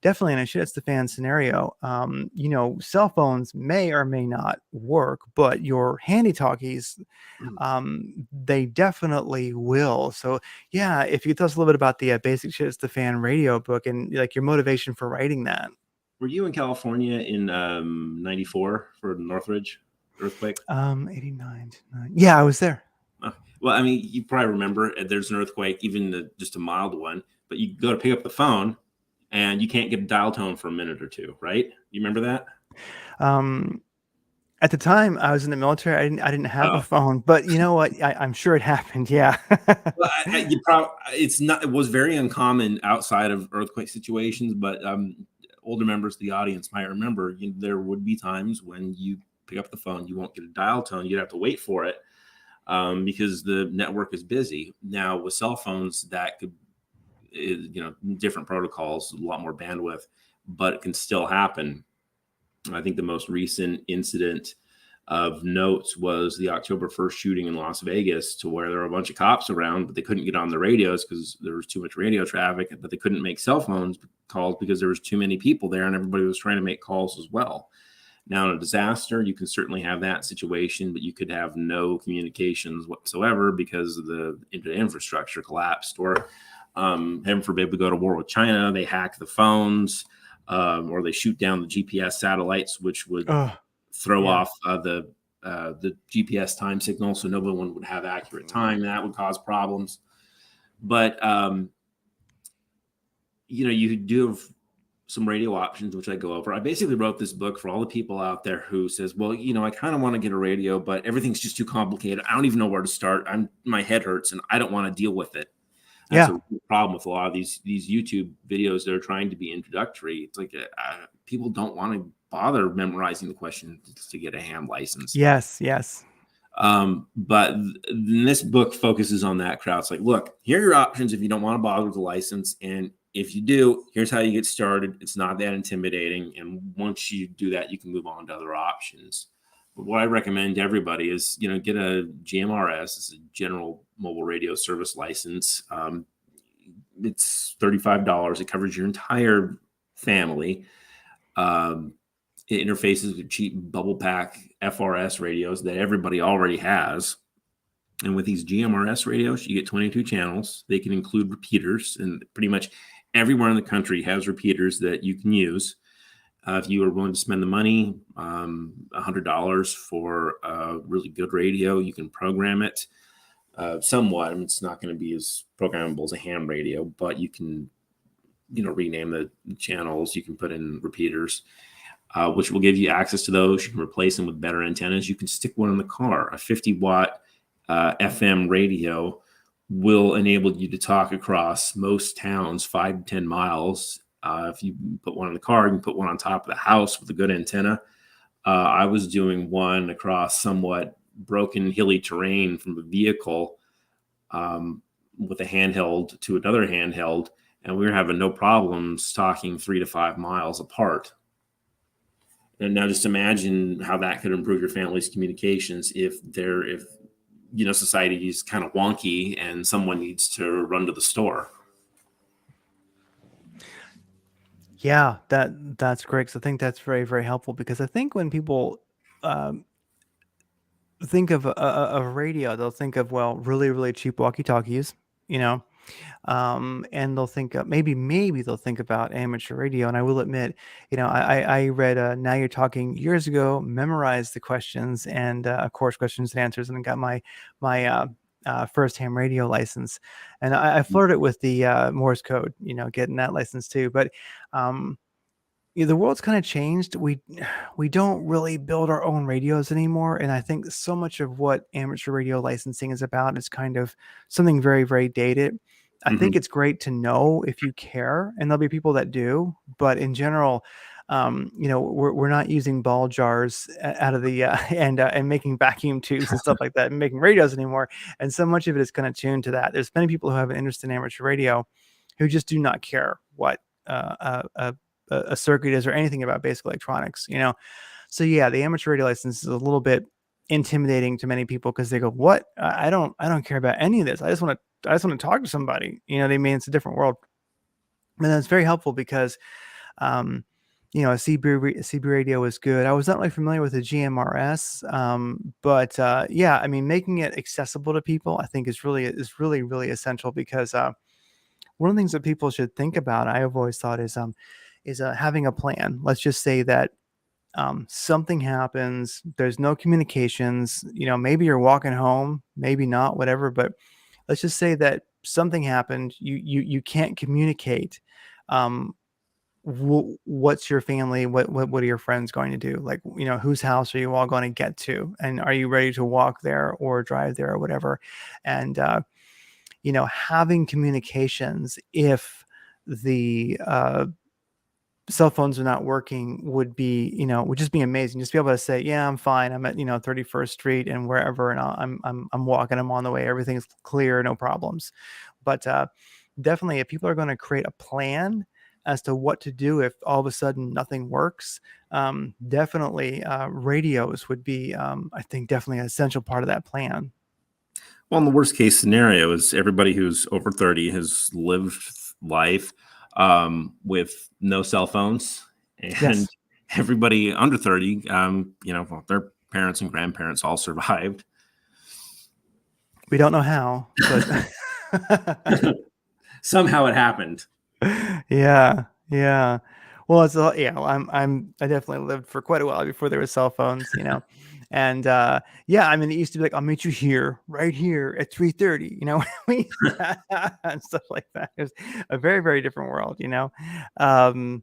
definitely in a shit it's the fan scenario, cell phones may or may not work, but your handy talkies, they definitely will. So yeah, if you could tell us a little bit about the basic shit it's the fan radio book and like your motivation for writing that. Were you in California in '94 for the Northridge earthquake? 89. Yeah, I was there. Well, I mean, you probably remember there's an earthquake, even just a mild one, but you go to pick up the phone and you can't get a dial tone for a minute or two, right? You remember that? At the time I was in the military, I didn't have a phone, but you know what? I'm sure it happened. Yeah. Well, it was very uncommon outside of earthquake situations, but older members of the audience might remember there would be times when you pick up the phone, you won't get a dial tone, you'd have to wait for it because the network is busy. Now with cell phones, that could, different protocols, a lot more bandwidth, but it can still happen. I think the most recent incident of notes was the October 1st shooting in Las Vegas, to where there were a bunch of cops around, but they couldn't get on the radios because there was too much radio traffic, but they couldn't make cell phones calls because there was too many people there and everybody was trying to make calls as well. Now in a disaster, you can certainly have that situation, but you could have no communications whatsoever because of the infrastructure collapsed, or heaven forbid we go to war with China, they hack the phones, or they shoot down the GPS satellites, which would throw off the GPS time signal, so no one would have accurate time. That would cause problems. But you do have some radio options, which I go over. I basically wrote this book for all the people out there who says, well, I kind of want to get a radio, but everything's just too complicated. I don't even know where to start. My head hurts and I don't want to deal with it. That's a problem with a lot of these YouTube videos that are trying to be introductory. It's like people don't want to bother memorizing the questions to get a ham license. Yes. But this book focuses on that crowd. It's like, look, here are your options if you don't want to bother with the license. And if you do, here's how you get started. It's not that intimidating. And once you do that, you can move on to other options. But what I recommend to everybody is, get a GMRS. It's a General Mobile Radio Service license. It's $35. It covers your entire family. It interfaces with cheap bubble pack FRS radios that everybody already has. And with these GMRS radios, you get 22 channels. They can include repeaters, and pretty much everywhere in the country has repeaters that you can use. If you are willing to spend the money, $100 for a really good radio, you can program it somewhat. I mean, it's not going to be as programmable as a ham radio, but you can, rename the channels. You can put in repeaters, which will give you access to those. You can replace them with better antennas. You can stick one in the car. A 50-watt FM radio will enable you to talk across most towns 5 to 10 miles. If you put one in the car, you can put one on top of the house with a good antenna. I was doing one across somewhat broken hilly terrain from a vehicle with a handheld to another handheld, and we were having no problems talking 3 to 5 miles apart. And now just imagine how that could improve your family's communications if society is kind of wonky and someone needs to run to the store. Yeah, that's great. 'Cause I think that's very, very helpful because I think when people um, think of a radio, they'll think of, well, really, really cheap walkie-talkies, you know, and they'll think of, maybe they'll think about amateur radio. And I will admit, I read Now You're Talking years ago, memorized the questions and of course questions and answers, and then got my first ham radio license. And I flirted with the Morse code, getting that license too. But um, the world's kind of changed. We don't really build our own radios anymore, and I think so much of what amateur radio licensing is about is kind of something very, very dated. I think Mhm. it's great to know if you care, and there'll be people that do, but in general, we're not using ball jars out of the and making vacuum tubes and stuff like that, and making radios anymore. And so much of it is kind of tuned to that. There's many people who have an interest in amateur radio who just do not care what a circuit is or anything about basic electronics. So yeah, the amateur radio license is a little bit intimidating to many people because they go, "What? I don't care about any of this. I just want to talk to somebody." What I mean? It's a different world, and that's very helpful because um, a CB radio is good. I was not really familiar with the GMRS, but yeah, I mean, making it accessible to people, I think is really really essential because one of the things that people should think about, I have always thought, is having a plan. Let's just say that something happens, there's no communications, maybe you're walking home, maybe not, whatever, but let's just say that something happened, you can't communicate. um what's your family, what are your friends going to do? Like, whose house are you all going to get to, and are you ready to walk there or drive there or whatever? And having communications, if the cell phones are not working, would just be amazing. Just be able to say, yeah, I'm fine. I'm at 31st Street and wherever, and I'm walking. I'm on the way. Everything's clear, no problems. But definitely, if people are going to create a plan as to what to do if all of a sudden nothing works, definitely radios would be, I think, definitely an essential part of that plan. Well, in the worst case scenario is everybody who's over 30 has lived life with no cell phones, and Yes, everybody under 30, well, their parents and grandparents all survived. we don't know how, but Somehow it happened. yeah, yeah. Well, yeah. I definitely lived for quite a while before there was cell phones, and yeah. I mean, it used to be like, I'll meet you here, right here at 3:30. And stuff like that. It was a very, very different world. Um,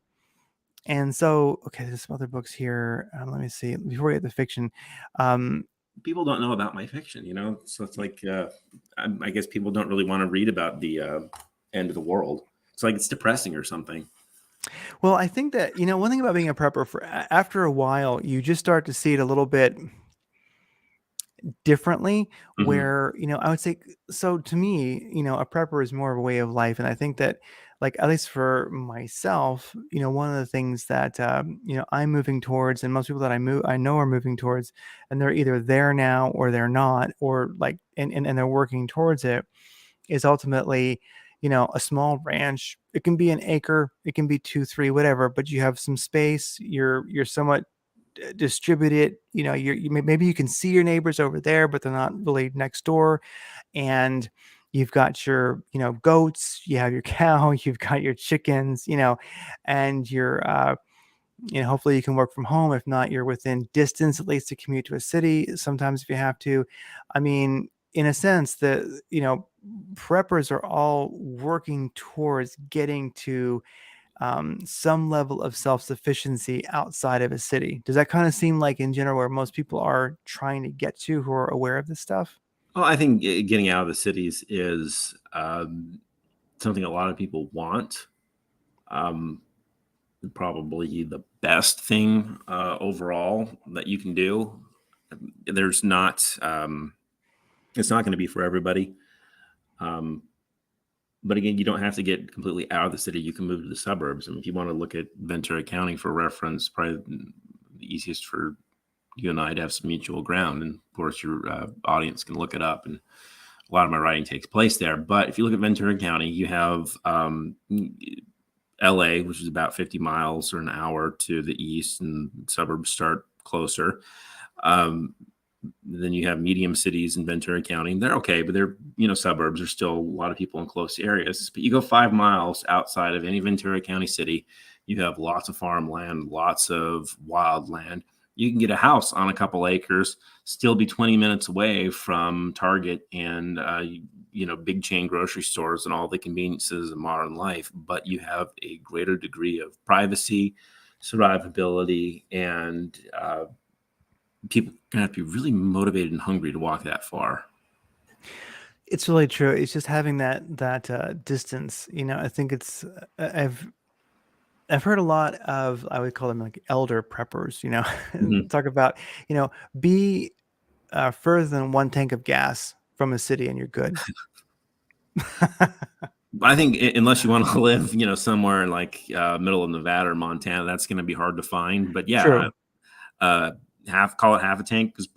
and so, okay, there's some other books here. Let me see before we get the fiction. Um, People don't know about my fiction, so it's like I guess people don't really want to read about the end of the world. It's like it's depressing or something. well, I think that one thing about being a prepper, after a while, you just start to see it a little bit differently, Hmm. where I would say, so to me, a prepper is more of a way of life. And I think that, like, at least for myself, one of the things that I'm moving towards, and most people that I know are moving towards, and they're either there now or they're not, or like, and they're working towards it, is ultimately a small ranch. It can be an acre, it can be 2 3, whatever, but you have some space, you're somewhat distribute it. Maybe you can see your neighbors over there, but they're not really next door. And you've got your goats, you have your cow, you've got your chickens, and you're hopefully you can work from home. If not, you're within distance at least to commute to a city sometimes if you have to. I mean, in a sense, the preppers are all working towards getting to some level of self-sufficiency outside of a city. Does that kind of seem like in general where most people are trying to get to who are aware of this stuff? Well, I think getting out of the cities is something a lot of people want. Um, Probably the best thing overall that you can do. There's not, it's not going to be for everybody. Um, but again, you don't have to get completely out of the city. You can move to the suburbs. And if you want to look at Ventura County for reference, probably the easiest for you and I to have some mutual ground. And of course, your audience can look it up. And a lot of my writing takes place there. But if you look at Ventura County, you have LA, which is about 50 miles or an hour to the east, and suburbs start closer. Um, then you have medium cities in Ventura County. They're okay, but they're, suburbs. There's still a lot of people in close areas. But you go 5 miles outside of any Ventura County city, you have lots of farmland, lots of wild land. You can get a house on a couple acres, still be 20 minutes away from Target and, big chain grocery stores and all the conveniences of modern life. But you have a greater degree of privacy, survivability, and people are going to have to be really motivated and hungry to walk that far. It's really true. It's just having that distance. I think it's I've heard a lot of, I would call them like elder preppers. Mhm. Talk about be further than one tank of gas from a city and you're good. I think unless you want to live, somewhere in like middle of Nevada or Montana, that's going to be hard to find. But yeah, True. call it half a tank, because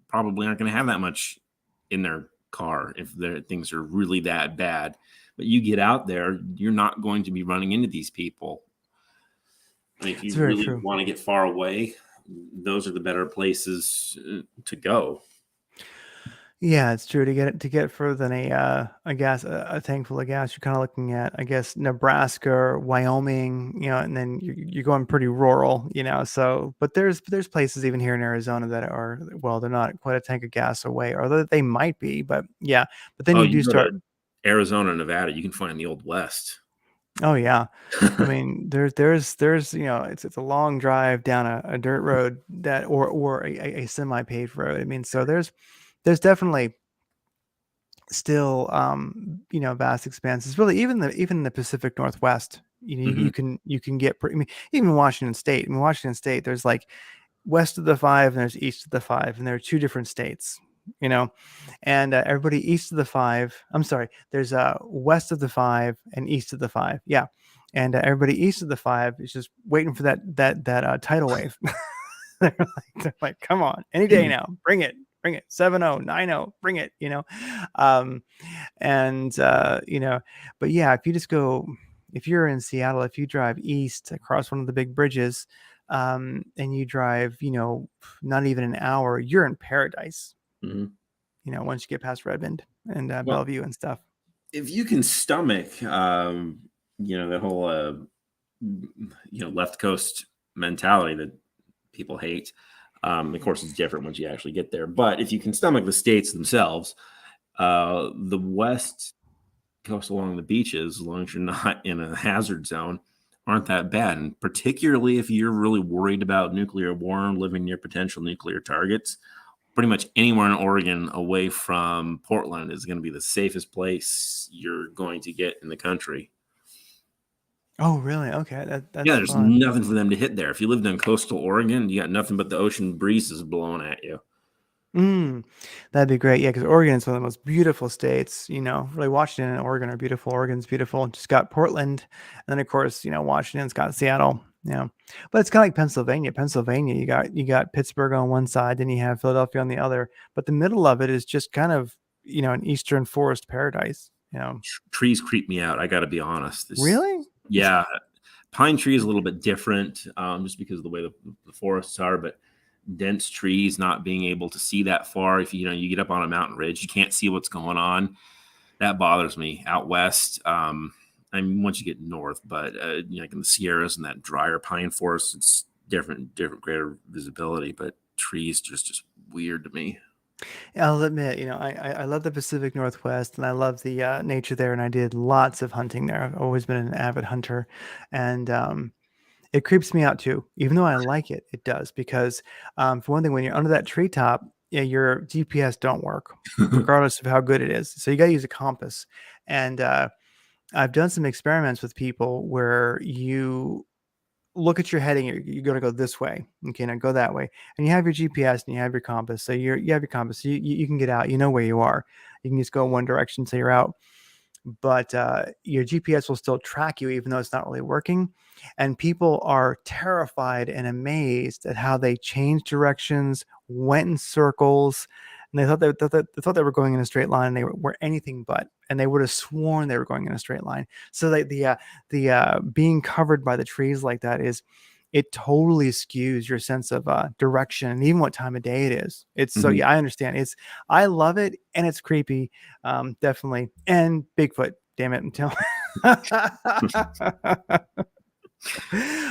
probably aren't going to have that much in their car if their things are really that bad. But you get out there, you're not going to be running into these people. I mean, if It's you very really true. want to get far away, those are the better places to go. Yeah, it's true. To get further than a gas a tank full of gas, you're kind of looking at, I guess, Nebraska or Wyoming, and then you're going pretty rural, So, but there's places even here in Arizona that are, well, they're not quite a tank of gas away, although they might be, but yeah. But then Oh, you you do go start. to Arizona, Nevada, you can find the Old West. Oh yeah, I mean, there's it's a long drive down a dirt road that or a semi paved road. I mean, so there's definitely still vast expanses, really. Even the Pacific Northwest, Hmm. you can get I mean, even Washington State, there's like west of the five and there's east of the five, and there are two different states, you know and everybody east of the five, I'm sorry, there's west of the five and east of the five, yeah. And everybody east of the five is just waiting for that tidal wave. they're like, come on, any day now, bring it, 7-0, 9-0, bring it, um and but yeah, if you're in Seattle, if you drive east across one of the big bridges, and you drive, not even an hour, you're in paradise, Hmm. once you get past Redmond and Well, Bellevue and stuff. if you can stomach, the whole, left coast mentality that people hate. Of course, it's different once you actually get there. But if you can stomach the states themselves, the west coast along the beaches, as long as you're not in a hazard zone, aren't that bad. And particularly if you're really worried about nuclear war and living near potential nuclear targets, pretty much anywhere in Oregon away from Portland is going to be the safest place you're going to get in the country. Oh, really? Okay, Yeah, that's there's fun. nothing for them to hit there. If you lived in coastal Oregon, you got nothing but the ocean breezes blowing at you. Mm, that'd be great. Yeah, because Oregon is one of the most beautiful states. Really, Washington and Oregon are beautiful. Oregon's beautiful. Just got Portland, and then of course, Washington's got Seattle. But it's kind of like Pennsylvania. Pennsylvania, you got Pittsburgh on one side, then you have Philadelphia on the other. But the middle of it is just kind of an eastern forest paradise. Trees creep me out. I got to be honest. Really? Yeah, pine tree is a little bit different, just because of the way the forests are, but dense trees, not being able to see that far. If you get up on a mountain ridge, you can't see what's going on. That bothers me out west. I mean, once you get north, but like in the Sierras and that drier pine forest, it's different, greater visibility. But trees just weird to me. I'll admit, I love the Pacific Northwest and I love the nature there, and I did lots of hunting there. I've always been an avid hunter, and it creeps me out too. Even though I like it, it does, because for one thing, when you're under that treetop, yeah, your GPS don't work, regardless of how good it is. So you got to use a compass, and I've done some experiments with people where you look at your heading, you're going to go this way, okay, now go that way, and you have your GPS and you have your compass, so you have your compass, so you can get out, where you are, you can just go in one direction so you're out. But your GPS will still track you even though it's not really working, and people are terrified and amazed at how they changed directions, went in circles, and they thought they were going in a straight line, and they were anything but, and they would have sworn they were going in a straight line. So like the being covered by the trees like that it totally skews your sense of direction and even what time of day it is. It's so, Mhm. yeah, I understand. I love it, and it's creepy, definitely. And Bigfoot, damn it, until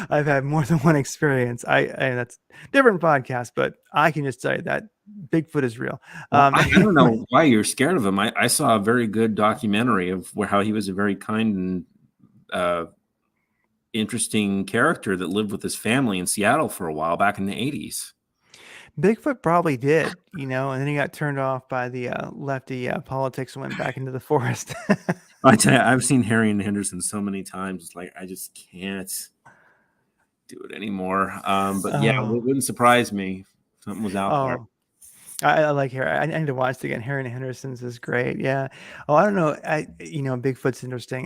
I've had more than one experience. And that's different podcast, but I can just tell you that Bigfoot is real. Well, I don't Anyway, know why you're scared of him. I saw a very good documentary of how he was a very kind and uh, interesting character that lived with his family in Seattle for a while back in the 80s. Bigfoot probably did, and then he got turned off by the lefty politics and went back into the forest. I tell you, I've seen Harry and Henderson so many times. It's like I just can't do it anymore. But yeah, it Oh, wouldn't surprise me if something was out there. oh, I like Harry. I need to watch it again. Harry and Henderson's is great. Yeah. Oh, I don't know. Bigfoot's interesting.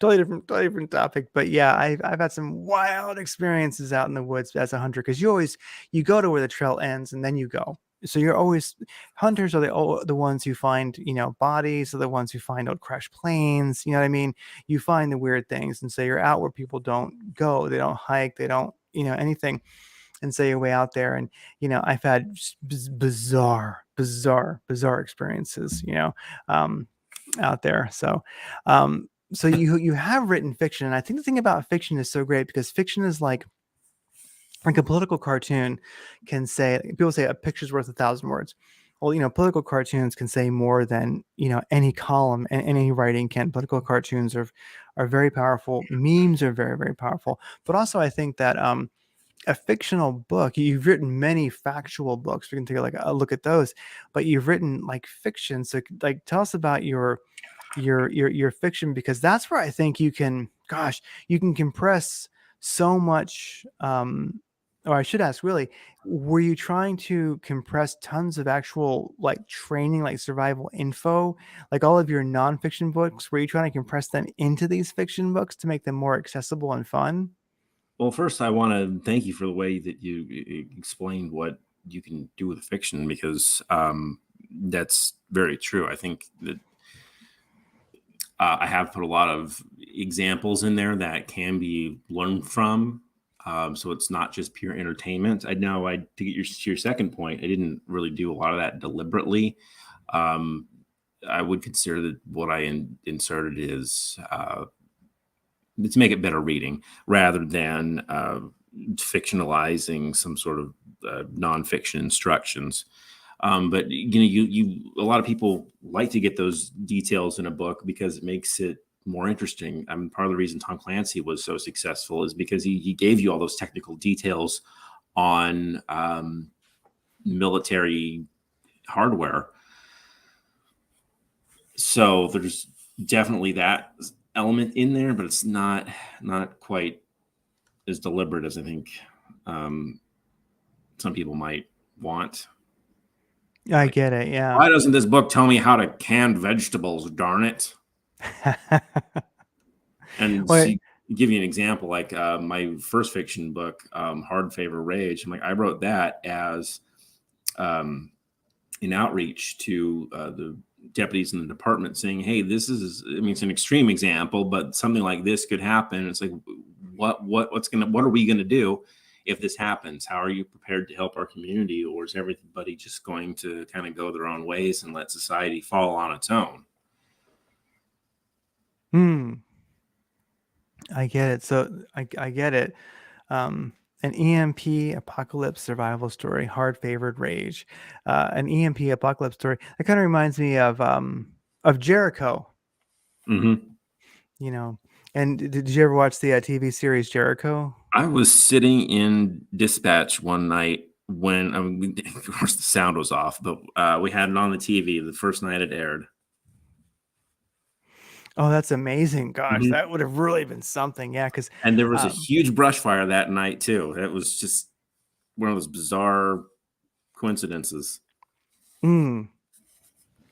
Totally different topic, but yeah, I've had some wild experiences out in the woods as a hunter, because you go to where the trail ends and then you go. So you're always hunters are the ones who find, bodies, are the ones who find old crashed planes. You know what I mean? You find the weird things, and so you're out where people don't go. They don't hike. They don't, anything, and say your way out there. And I've had just bizarre experiences, um, out there. So you have written fiction, and I think the thing about fiction is so great, because fiction is like a political cartoon can say. People say a picture's worth 1,000 words. Well, political cartoons can say more than any column and any writing can. Political cartoons are very powerful. Memes are very, very powerful. But also, I think that a fictional book, you've written many factual books, we can take a look at those, but you've written like fiction. So like, tell us about your fiction, because that's where I think you can compress so much. Or I should ask, really, were you trying to compress tons of actual like training, like survival info, like all of your nonfiction books? Were you trying to compress them into these fiction books to make them more accessible and fun? Well, first, I want to thank you for the way that you explained what you can do with fiction, because that's very true. I think that I have put a lot of examples in there that can be learned from. So it's not just pure entertainment. I know to get to your second point, I didn't really do a lot of that deliberately. Um, I would consider that what I inserted is to make it better reading, rather than fictionalizing some sort of nonfiction instructions. But you a lot of people like to get those details in a book because it makes it more interesting. I mean, part of the reason Tom Clancy was so successful is because he gave you all those technical details on military hardware. So there's definitely that element in there, but it's not quite as deliberate as I think um, some people might want. I Like, get it. Yeah. why doesn't this book tell me how to can vegetables? Darn it! And Well, see, give you an example, like my first fiction book, Hard Favor Rage. I'm like, I wrote that as um, an outreach to the deputies in the department, saying, "Hey, this is, I mean, it's an extreme example, but something like this could happen." It's like, what are we gonna do if this happens? How are you prepared to help our community, or is everybody just going to kind of go their own ways and let society fall on its own? hmm, I get it. So I get it. An EMP apocalypse survival story, hard favored rage. An EMP apocalypse story. That kind of reminds me of Jericho. Mm-hmm. You know, and did you ever watch the TV series Jericho? I was sitting in dispatch one night when, of course, the sound was off, but we had it on the TV the first night it aired. Oh, that's amazing! Gosh, Mhm. that would have really been something. Yeah, because And there was a um, huge brush fire that night too. It was just one of those bizarre coincidences. mm,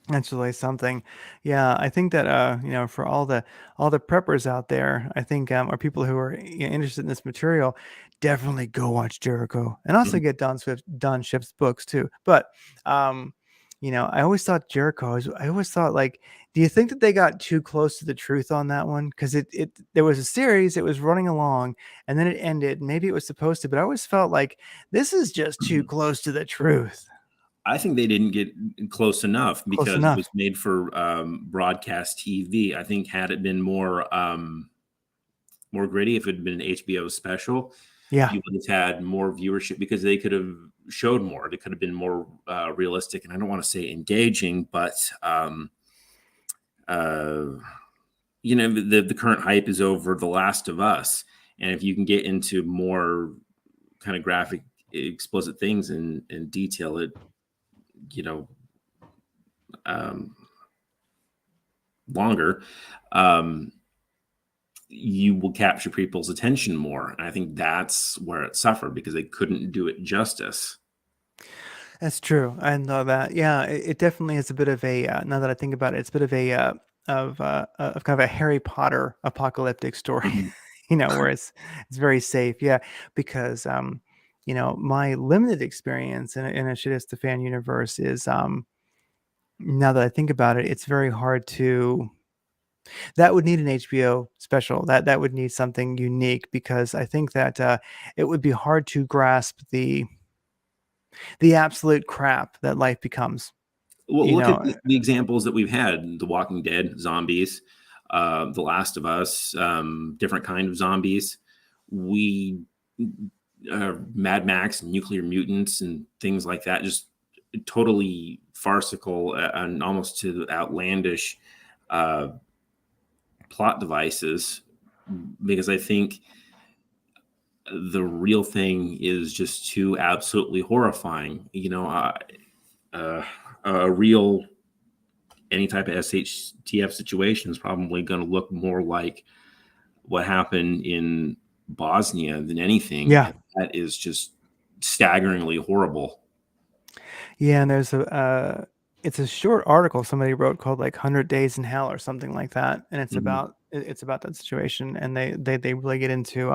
that's really something. Yeah, I think that for all the preppers out there, I think or people who are interested in this material, definitely go watch Jericho, and also Mhm. get Don Swift, Don Schiff's books too. But I always thought Jericho. I always thought, like, do you think that they got too close to the truth on that one? Because it there was a series, it was running along, and then it ended. Maybe it was supposed to, but I always felt like this is just too close to the truth. I think they didn't get close enough Close because it enough. was made for broadcast TV. I think had it been more gritty, if it had been an HBO special, Yeah. you would have had more viewership because they could have showed more. It could have been more realistic, and I don't want to say engaging, but uh, the current hype is over The Last of Us, and if you can get into more kind of graphic, explicit things and detail it, you know, um, longer, um, you will capture people's attention more. And I think that's where it suffered because they couldn't do it justice. That's true. I know that. Yeah, it definitely is a bit of a. Now that I think about it, it's a bit of a of kind of a Harry Potter apocalyptic story. Mhm. Where it's very safe. Yeah, because my limited experience in a Shadista fan universe is now that I think about it, it's very hard to. That would need an HBO special. That would need something unique because I think that it would be hard to grasp the absolute crap that life becomes. Well, You look at know, the examples that we've had: The Walking Dead, zombies, The Last of Us, different kind of zombies. We Mad Max, nuclear mutants, and things like that. Just totally farcical and almost to outlandish uh, plot devices. Because I think the real thing is just too absolutely horrifying. Uh, a real any type of SHTF situation is probably going to look more like what happened in Bosnia than anything. yeah, And that is just staggeringly horrible. yeah. And it's a short article somebody wrote called like "100 Days in Hell" or something like that, and Mhm. it's about that situation, and they really get into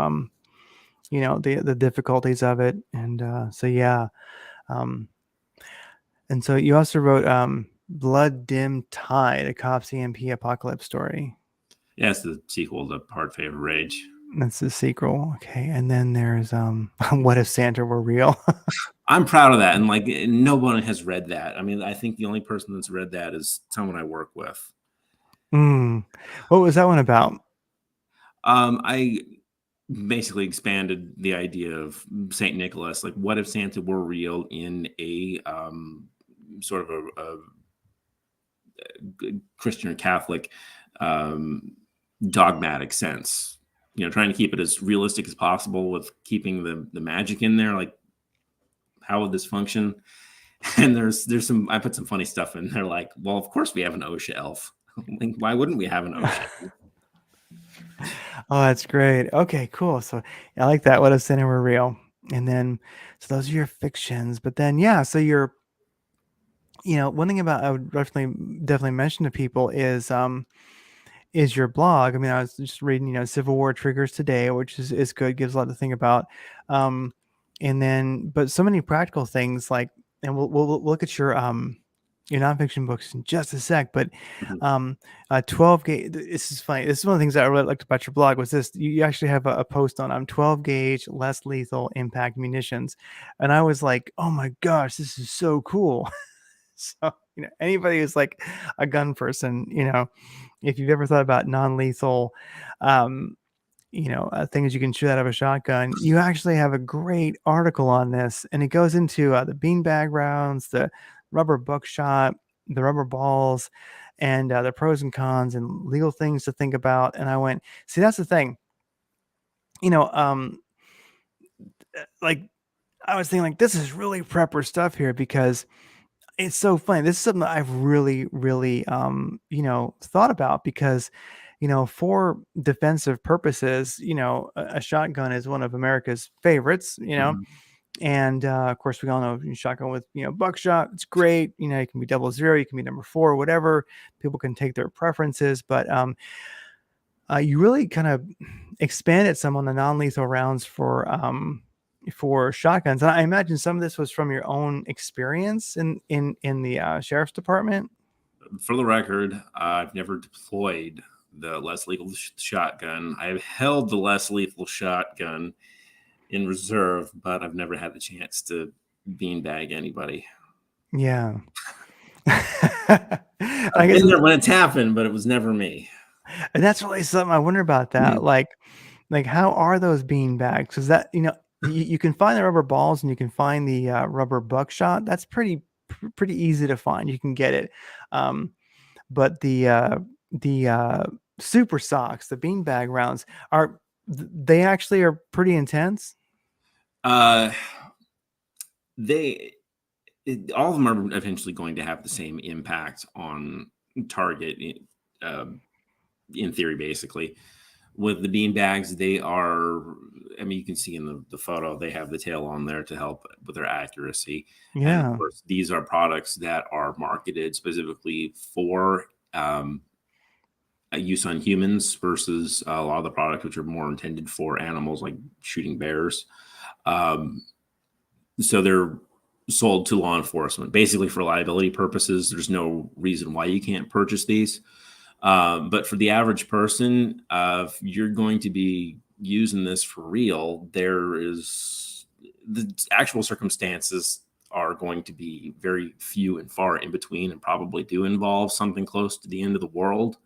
the difficulties of it, and so yeah, um, and so you also wrote "Blood Dim Tide," a cops EMP apocalypse story. Yeah, it's the sequel to Hard Favor Rage. That's the sequel. Okay, and then there's "What If Santa Were Real." I'm proud of that. And like no one has read that. I mean, I think the only person that's read that is someone I work with. Mm. What was that one about? I basically expanded the idea of Saint Nicholas. Like, what if Santa were real in a sort of a Christian or Catholic um, dogmatic sense? Trying to keep it as realistic as possible with keeping the magic in there. Like, how would this function? And there's some I put some funny stuff in there. Like, well, of course we have an OSHA elf. Like, why wouldn't we have an OSHA? Oh, that's great. Okay, cool. So I like that. What if Santa were real? And then, so those are your fictions. But then, yeah. So one thing about I would definitely mention to people is your blog. I mean, I was just reading, Civil War Triggers Today, which is good, gives a lot to think about. Um, and then, but so many practical things like, and we'll look at your nonfiction books in just a sec, but Mhm. 12 gauge. This is funny. This is one of the things that I really liked about your blog was this. You actually have a post on 12 gauge less lethal impact munitions, and I was like, oh my gosh, this is so cool. So anybody who's like a gun person, if you've ever thought about non-lethal um things you can shoot out of a shotgun, you actually have a great article on this, and it goes into the beanbag rounds, the rubber buckshot, the rubber balls, and the pros and cons and legal things to think about. And I went, see, that's the thing, you know um like I was thinking, like, this is really prepper stuff here because it's so funny. This is something that I've really, really, thought about because, for defensive purposes, a shotgun is one of America's favorites, Mhm. and of course, we all know shotgun with, buckshot. It's great. It can be 00, you can be number 4, whatever. People can take their preferences, but you really kind of expanded some on the non-lethal rounds for shotguns. And I imagine some of this was from your own experience in the sheriff's department. For the record, I've never deployed the less lethal shotgun. I have held the less lethal shotgun in reserve, but I've never had the chance to beanbag anybody. Yeah. I've I guess, been there when it's happened, but it was never me. and that's really something I wonder about that. Like how are those bean bags? Because that, you can find the rubber balls and you can find the rubber buckshot. That's pretty easy to find. You can get it. But the super socks, the beanbag rounds, they actually are pretty intense. Uh, all of them are eventually going to have the same impact on target, in theory, basically. With the bean bags, they are, I mean, you can see in the photo, they have the tail on there to help with their accuracy. And of Yeah. course, these are products that are marketed specifically for use on humans versus a lot of the products which are more intended for animals, like shooting bears. So they're sold to law enforcement, basically for liability purposes. There's no reason why you can't purchase these. But for the average person, if you're going to be using this for real, the actual circumstances are going to be very few and far in between, and probably do involve something close to the end of the world.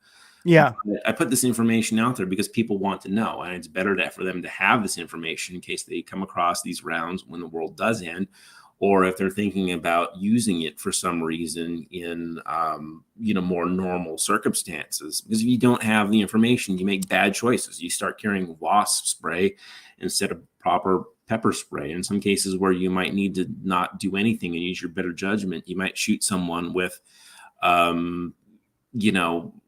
Yeah. I put this information out there because people want to know, and it's better for them to have this information in case they come across these rounds when the world does end, or if they're thinking about using it for some reason in more normal circumstances. Because if you don't have the information, you make bad choices. You start carrying wasp spray instead of proper pepper spray. In some cases where you might need to not do anything and use your better judgment, you might shoot someone with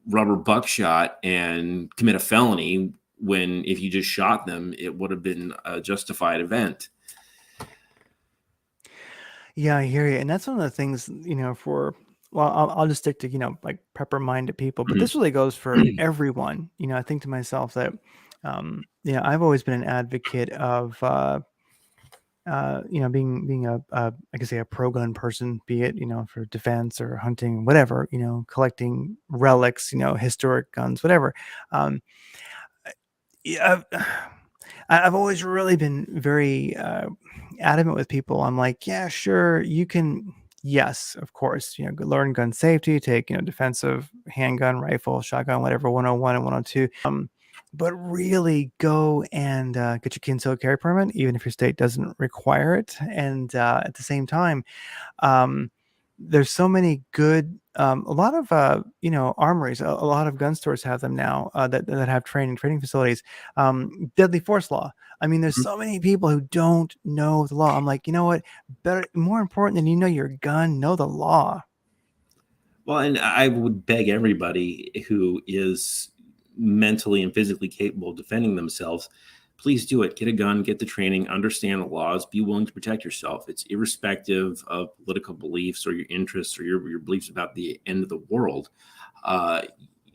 rubber buckshot and commit a felony, when if you just shot them, it would have been a justified event. Yeah, I hear you. And that's one of the things, I'll just stick to, like pepper minded people, but this really goes for everyone. I think to myself that, I've always been an advocate of, being I could say a pro gun person, be it, for defense or hunting, whatever, collecting relics, historic guns, whatever. Yeah, I've always really been very adamant with people. I'm like, yeah, sure, you can. Yes, of course, learn gun safety, take, defensive handgun, rifle, shotgun, whatever, 101 and 102. But really go and get your concealed carry permit, even if your state doesn't require it. And at the same time, there's so many good, a lot of, armories, a lot of gun stores have them now that have training facilities. Deadly force law. I mean, there's so many people who don't know the law. I'm like, you know what? More important than your gun, know the law. Well, and I would beg everybody who is mentally and physically capable of defending themselves, please do it. Get a gun, get the training, understand the laws, be willing to protect yourself. It's irrespective of political beliefs or your interests or your beliefs about the end of the world.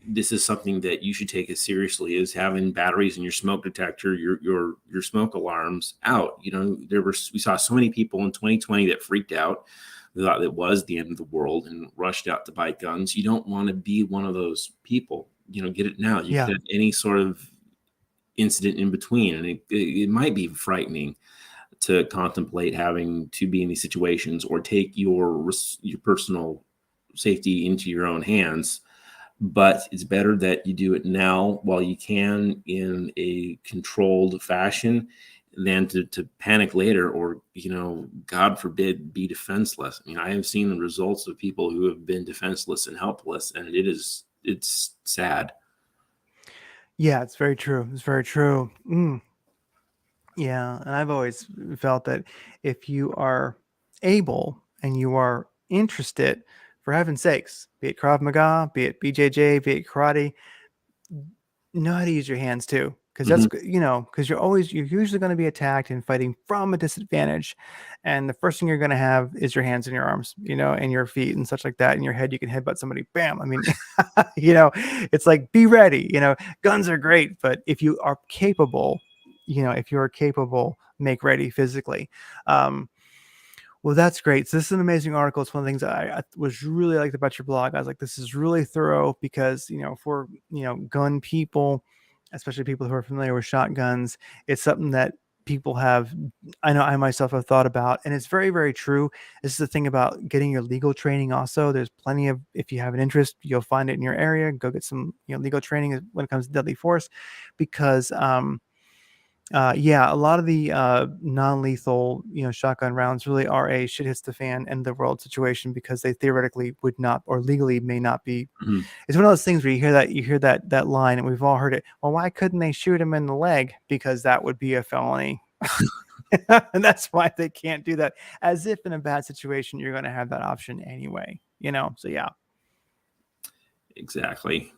This is something that you should take as seriously as having batteries in your smoke detector, your smoke alarms out. We saw so many people in 2020 that freaked out. They thought it was the end of the world and rushed out to buy guns. You don't want to be one of those people. Get it now. You could have any sort of incident in between, and it might be frightening to contemplate having to be in these situations or take your personal safety into your own hands. But it's better that you do it now while you can in a controlled fashion than to panic later or, God forbid, be defenseless. I mean, I have seen the results of people who have been defenseless and helpless, and it's sad. Yeah, it's very true. It's very true. Yeah, and I've always felt that if you are able and you are interested, for heaven's sakes, be it Krav Maga, be it BJJ, be it karate, know how to use your hands too. Because that's, because you're usually going to be attacked and fighting from a disadvantage. And the first thing you're going to have is your hands and your arms, and your feet and such like that. In your head, you can headbutt somebody, bam. I mean, it's like, be ready. Guns are great, but if you are capable, make ready physically. Um, well, that's great. So this is an amazing article. It's one of the things I was really liked about your blog. I was like, this is really thorough because, for, gun people, especially people who are familiar with shotguns, it's something that people have, I know I myself have thought about, and it's very, very true. This is the thing about getting your legal training also. There's plenty of, if you have an interest, you'll find it in your area. Go get some, legal training when it comes to deadly force, because, yeah, a lot of the non-lethal, shotgun rounds really are a shit hits the fan end of the world situation because they theoretically would not or legally may not be. Mhm. It's one of those things where you hear that line, and we've all heard it. Well, why couldn't they shoot him in the leg? Because that would be a felony. And that's why they can't do that. As if in a bad situation you're going to have that option anyway. So yeah. Exactly.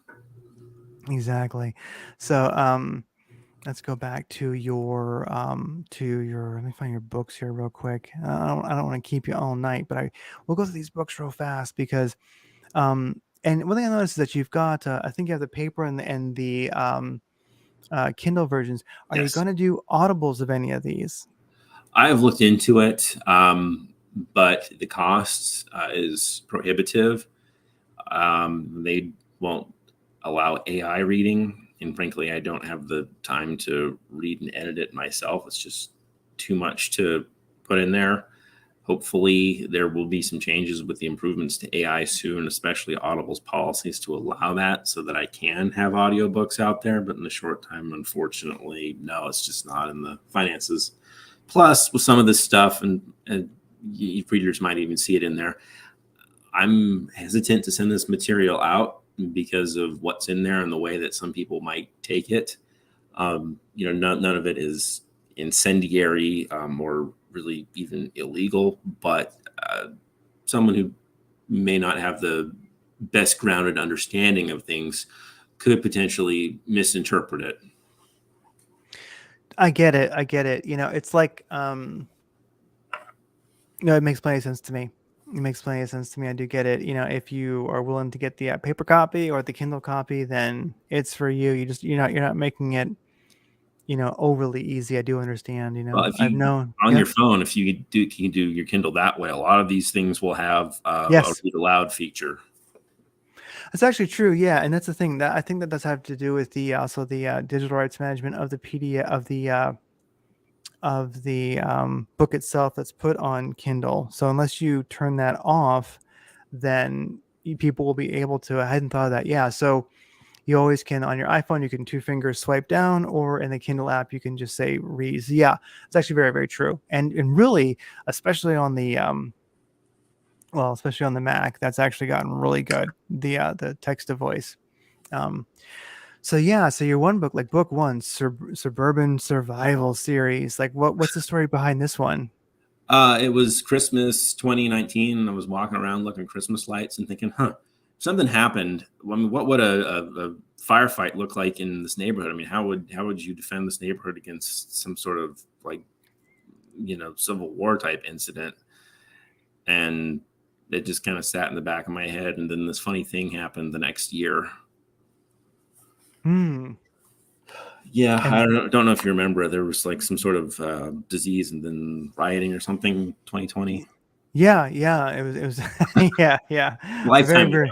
Exactly. So let's go back to your let me find your books here real quick. I don't want to keep you all night, but we'll go through these books real fast because and one thing I noticed is that you've got I think you have the paper and the Kindle versions. Are you Yes. going to do audibles of any of these? I've looked into it, but the cost is prohibitive. They won't allow AI reading, and frankly, I don't have the time to read and edit it myself. It's just too much to put in there. Hopefully, there will be some changes with the improvements to AI soon, especially Audible's policies to allow that so that I can have audiobooks out there. But in the short time, unfortunately, no, it's just not in the finances. Plus, with some of this stuff, and readers might even see it in there, I'm hesitant to send this material out because of what's in there and the way that some people might take it. None of it is incendiary or really even illegal, but someone who may not have the best grounded understanding of things could potentially misinterpret it. I get it. I get it. It's like no, it makes plenty of sense to me. It makes plenty of sense to me. I do get it. If you are willing to get the paper copy or the Kindle copy, then it's for you. You're not making it, overly easy. I do understand. Well, if I've you known. on Yeah, your phone, if you can do your Kindle that way, a lot of these things will have a yes, read aloud feature. that's actually true. Yeah, and that's the thing that I think that does have to do with the also the digital rights management of the PDF of the book itself that's put on Kindle. So unless you turn that off, then people will be able to. I hadn't thought of that. Yeah, so you always can on your iPhone. You can two fingers swipe down, or in the Kindle app, you can just say "reads." Yeah, it's actually very, very true. And really, especially on the especially on the Mac, that's actually gotten really good. The text to voice. Um, so yeah, so your one book, like book one, Suburban Survival Series. Like, what's the story behind this one? It was Christmas 2019, and I was walking around looking at Christmas lights and thinking, something happened. I mean, what would a firefight look like in this neighborhood? I mean, how would you defend this neighborhood against some sort of like Civil War type incident? And it just kind of sat in the back of my head. And then this funny thing happened the next year. Hmm. Yeah, I And don't know if you remember. There was like some sort of disease and then rioting or something. 2020 yeah, yeah, it was yeah, yeah, a very, lifetime very,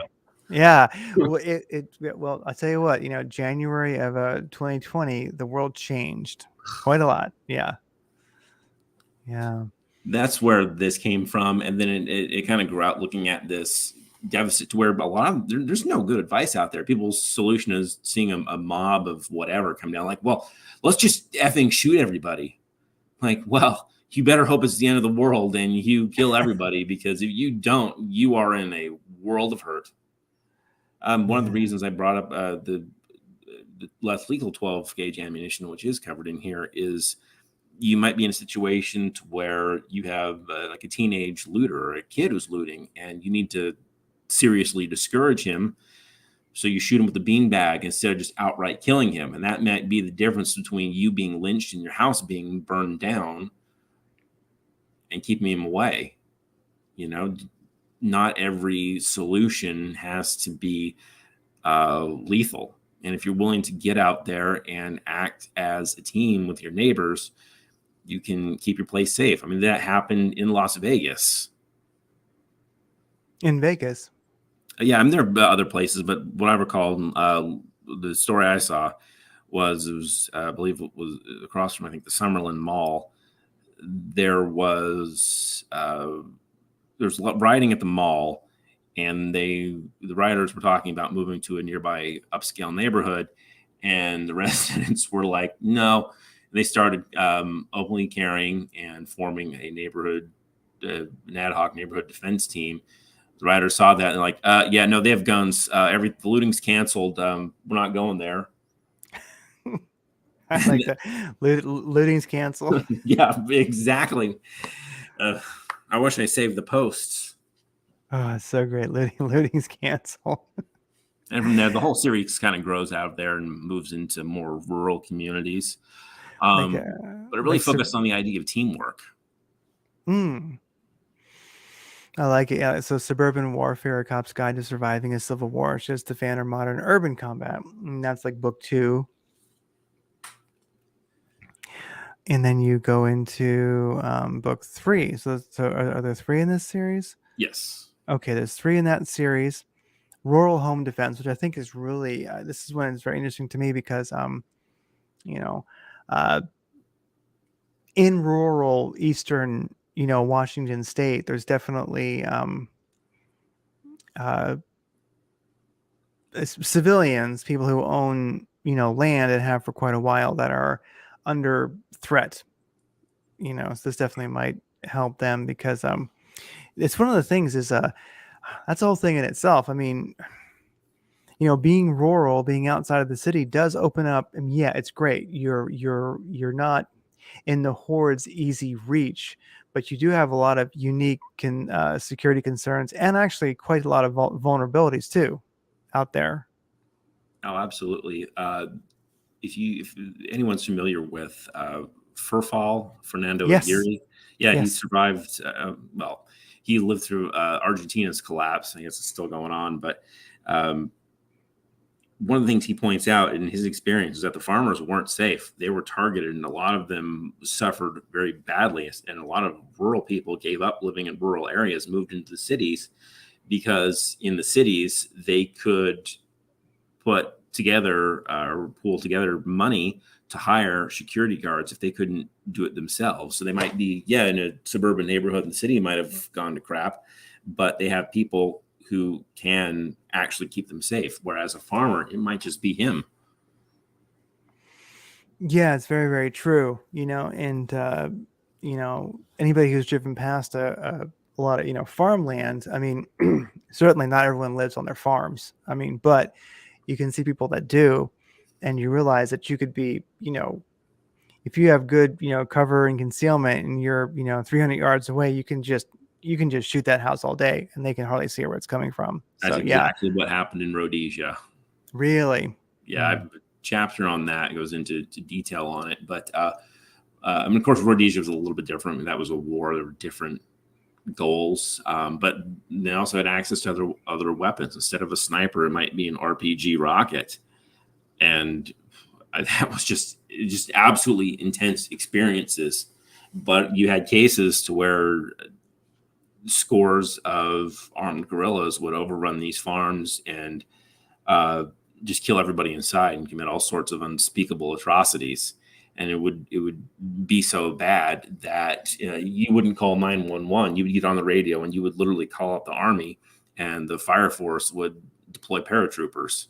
yeah. Well, I'll tell you what, January of 2020, the world changed quite a lot. Yeah, yeah. That's where this came from, and then it kind of grew out looking at this deficit to where a lot of there's no good advice out there. People's solution is seeing a mob of whatever come down, like, well, let's just effing shoot everybody. Like, well, you better hope it's the end of the world and you kill everybody, because if you don't, you are in a world of hurt. One of the Yeah. reasons I brought up the less legal 12 gauge ammunition, which is covered in here, is you might be in a situation to where you have like a teenage looter or a kid who's looting, and you need to seriously discourage him. So you shoot him with a beanbag instead of just outright killing him. And that might be the difference between you being lynched and your house being burned down and keeping him away. You know, not every solution has to be lethal. And if you're willing to get out there and act as a team with your neighbors, you can keep your place safe. I mean, that happened in Las Vegas. In Vegas. Yeah, I mean, there are other places, but what I recall, the story I saw was it was I believe it was across from, I think, the Summerlin Mall. There was there's rioting at the mall, and the rioters were talking about moving to a nearby upscale neighborhood, and the residents were like, no. And they started openly carrying and forming a neighborhood, an ad hoc neighborhood defense team. The rioters saw that and like, yeah, no, they have guns. The looting's canceled. We're not going there. I like that. Looting's canceled. Yeah, exactly. I wish I saved the posts. Oh, it's so great. Looting's canceled. And from there, the whole series kind of grows out of there and moves into more rural communities. But it really focused on the idea of teamwork. I like it. Yeah. So Suburban Warfare, A Cop's Guide to Surviving a Civil War, shows the fan or modern urban combat. And that's like book 2. And then you go into book 3. So are there 3 in this series? Yes. Okay, there's 3 in that series. Rural home defense, which I think is really this is when it's very interesting to me because in rural eastern Washington State, there's definitely civilians, people who own land and have for quite a while, that are under threat. So this definitely might help them because it's one of the things is that's a whole thing in itself. I mean, being rural, being outside of the city does open up. And yeah, it's great. You're not in the horde's easy reach, but you do have a lot of unique security concerns and actually quite a lot of vulnerabilities too out there. Oh, absolutely. If anyone's familiar with Fernando Aguirre, yeah, yes. He survived. Well, he lived through Argentina's collapse. I guess it's still going on, but one of the things he points out in his experience is that the farmers weren't safe. They were targeted, and a lot of them suffered very badly. And a lot of rural people gave up living in rural areas, moved into the cities, because in the cities they could put together or pool together money to hire security guards if they couldn't do it themselves. So they might be, in a suburban neighborhood in the city, might have gone to crap, but they have people who can actually keep them safe. Whereas a farmer, it might just be him. Yeah, it's very, very true. And anybody who's driven past a lot of, farmland, I mean, certainly not everyone lives on their farms. I mean, but you can see people that do, and you realize that you could be, if you have good, cover and concealment, and you're, 300 yards away, you can just shoot that house all day and they can hardly see where it's coming from. That's exactly what happened in Rhodesia. Really? Yeah. I have a chapter on that. It goes into detail on it. But I mean, of course, Rhodesia was a little bit different. I mean, that was a war. There were different goals. But they also had access to other weapons. Instead of a sniper, it might be an RPG rocket. And that was just absolutely intense experiences. But you had cases to where scores of armed guerrillas would overrun these farms and just kill everybody inside and commit all sorts of unspeakable atrocities. And it would be so bad that you wouldn't call 911. You would get on the radio and you would literally call up the army, and the fire force would deploy paratroopers.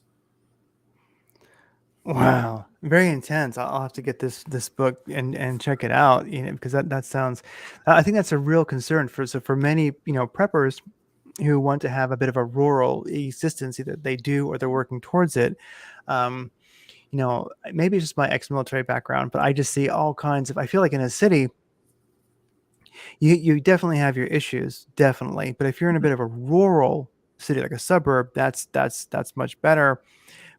Wow, very intense. I'll have to get this book and check it out, because that sounds. I think that's a real concern for many preppers who want to have a bit of a rural existence. Either they do or they're working towards it. Maybe it's just my ex-military background, but I just see all kinds of. I feel like in a city, you definitely have your issues, definitely. But if you're in a bit of a rural city, like a suburb, that's much better.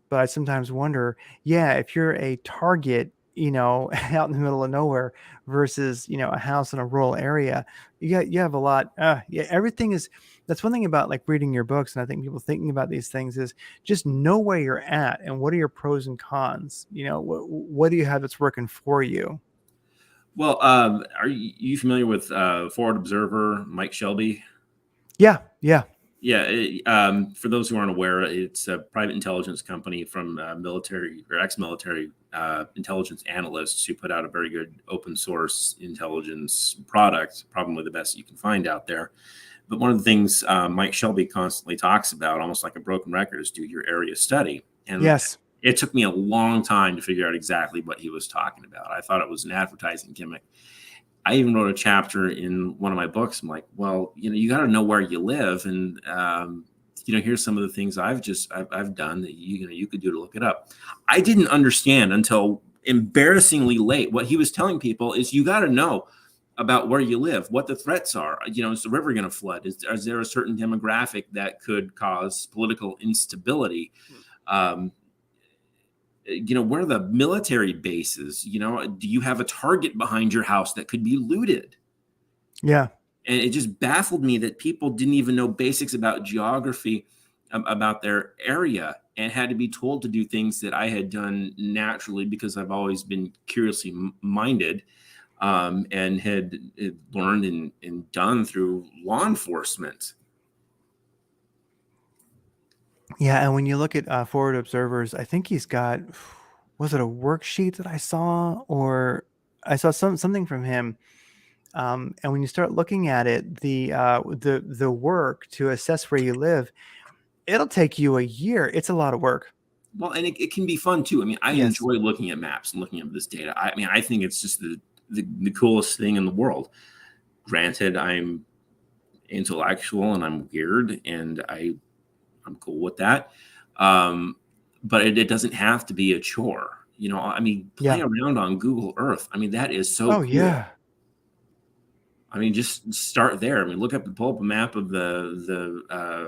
But I sometimes wonder, if you're a target, out in the middle of nowhere versus, a house in a rural area, you have a lot. Everything is. That's one thing about like reading your books, and I think people thinking about these things is just know where you're at and what are your pros and cons. What do you have that's working for you? Well, are you familiar with Forward Observer, Mike Shelby? Yeah, yeah, Yeah, for those who aren't aware, it's a private intelligence company from military or ex-military intelligence analysts who put out a very good open source intelligence product, probably the best you can find out there. But one of the things Mike Shelby constantly talks about, almost like a broken record, is do your area study. And yes, it took me a long time to figure out exactly what he was talking about. I thought it was an advertising gimmick. I even wrote a chapter in one of my books. I'm like, well, you got to know where you live, and here's some of the things I've done that you could do to look it up. I didn't understand until embarrassingly late. What he was telling people is you got to know about where you live, what the threats are. Is the river going to flood? Is there a certain demographic that could cause political instability? Um, where are the military bases? Do you have a target behind your house that could be looted? yeah. And it just baffled me that people didn't even know basics about geography, about their area, and had to be told to do things that I had done naturally because I've always been curiously minded, and had learned and done through law enforcement. Yeah, and when you look at Forward Observers, I think he's got, was it a worksheet that I saw, or I saw something from him. And when you start looking at it, the work to assess where you live, it'll take you a year. It's a lot of work. Well, and it can be fun too. I mean, I Yes. enjoy looking at maps and looking at this data. I mean, I think it's just the coolest thing in the world. Granted, I'm intellectual and I'm weird, and I'm cool with that. But it doesn't have to be a chore. I mean, play Yeah. around on Google Earth. I mean, that is so Oh cool. yeah. I mean, just start there. I mean, pull up a map of the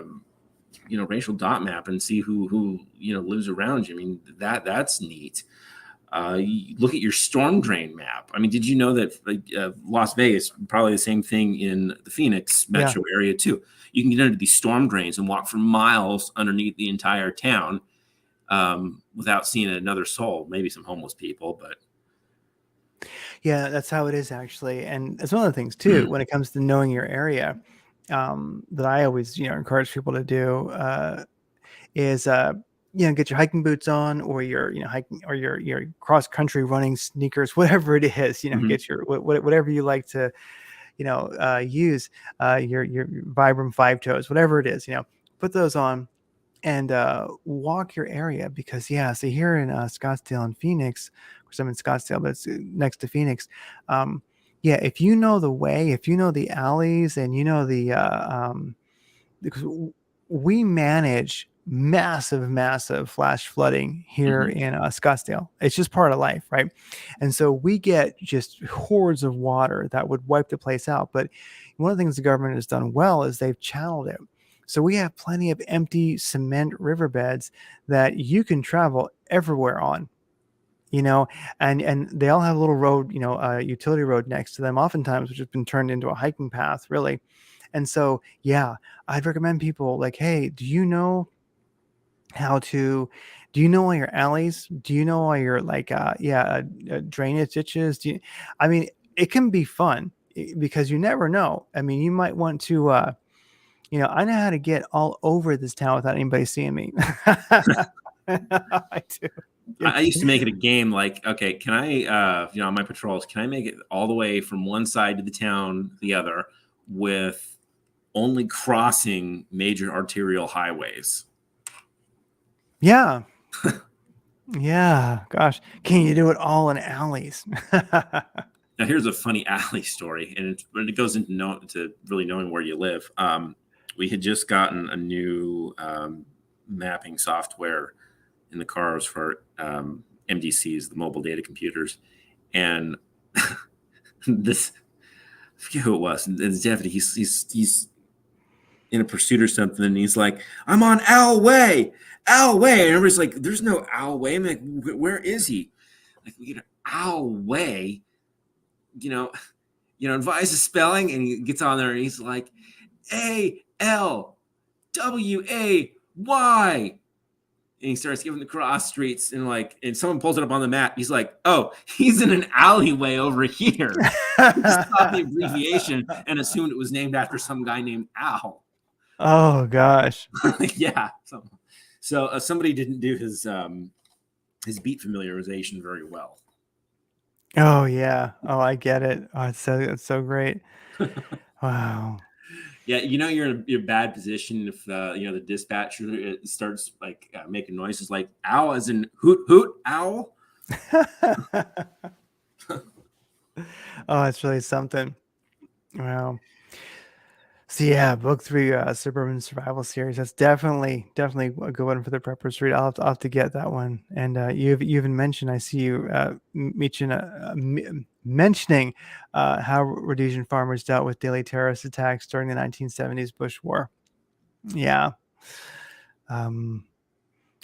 racial dot map and see who lives around you. I mean, that's neat. You look at your storm drain map. I mean, did you know that Las Vegas, probably the same thing in the Phoenix Yeah. metro area too? You can get into these storm drains and walk for miles underneath the entire town, without seeing another soul. Maybe some homeless people, but Yeah, that's how it is actually. And it's one of the things too, when it comes to knowing your area, that I always, encourage people to do, is, get your hiking boots on, or your, hiking, or your cross country running sneakers, whatever it is, Mhm. get your, whatever you like to, use, your Vibram Five Toes, whatever it is, put those on and walk your area. Because yeah, so here in Scottsdale and Phoenix, of course I'm in Scottsdale, but it's next to Phoenix. Yeah, if you know the way, if you know the alleys, and you know because we manage massive flash flooding here Mhm. in Scottsdale. It's just part of life, right? And so we get just hordes of water that would wipe the place out. But one of the things the government has done well is they've channeled it. So we have plenty of empty cement riverbeds that you can travel everywhere on, and they all have a little road, utility road next to them, oftentimes, which has been turned into a hiking path, really. And so, yeah, I'd recommend people, like, hey, how to, do you know all your alleys? Do you know all your, like, drainage ditches? I mean, it can be fun, because you never know. I mean, you might want to, I know how to get all over this town without anybody seeing me. I do. I used to make it a game. Like, okay, can I, on my patrols, can I make it all the way from one side of the town to the other with only crossing major arterial highways? Yeah. Yeah. Gosh, can you do it all in alleys? Now, here's a funny alley story, and it goes into really knowing where you live. We had just gotten a new mapping software in the cars for MDCs, the mobile data computers, and this, I forget who it was. And it's Deputy. He's in a pursuit or something, and he's like, "I'm on Al Way, Al Way," and everybody's like, "There's no Al Way." I'm like, "Where is he?" Like, we get Al Way, you know, advise the spelling, and he gets on there and he's like, ALWAY. and he starts giving the cross streets, and and someone pulls it up on the map. He's like, "Oh, he's in an alleyway over here." He just thought the abbreviation and assumed it was named after some guy named Al. Oh gosh. Yeah. So somebody didn't do his beat familiarization very well. Oh yeah. Oh, I get it. Oh, it's so great. Wow. Yeah, you're in a bad position if the dispatcher starts making noises like "owl" as in hoot hoot owl. Oh, it's really something. Wow. So yeah, book 3, Suburban Survival Series. That's definitely a good one for the preppers to read. I'll have to get that one. And you even mentioned, I see you mentioning how Rhodesian farmers dealt with daily terrorist attacks during the 1970s Bush War. Yeah.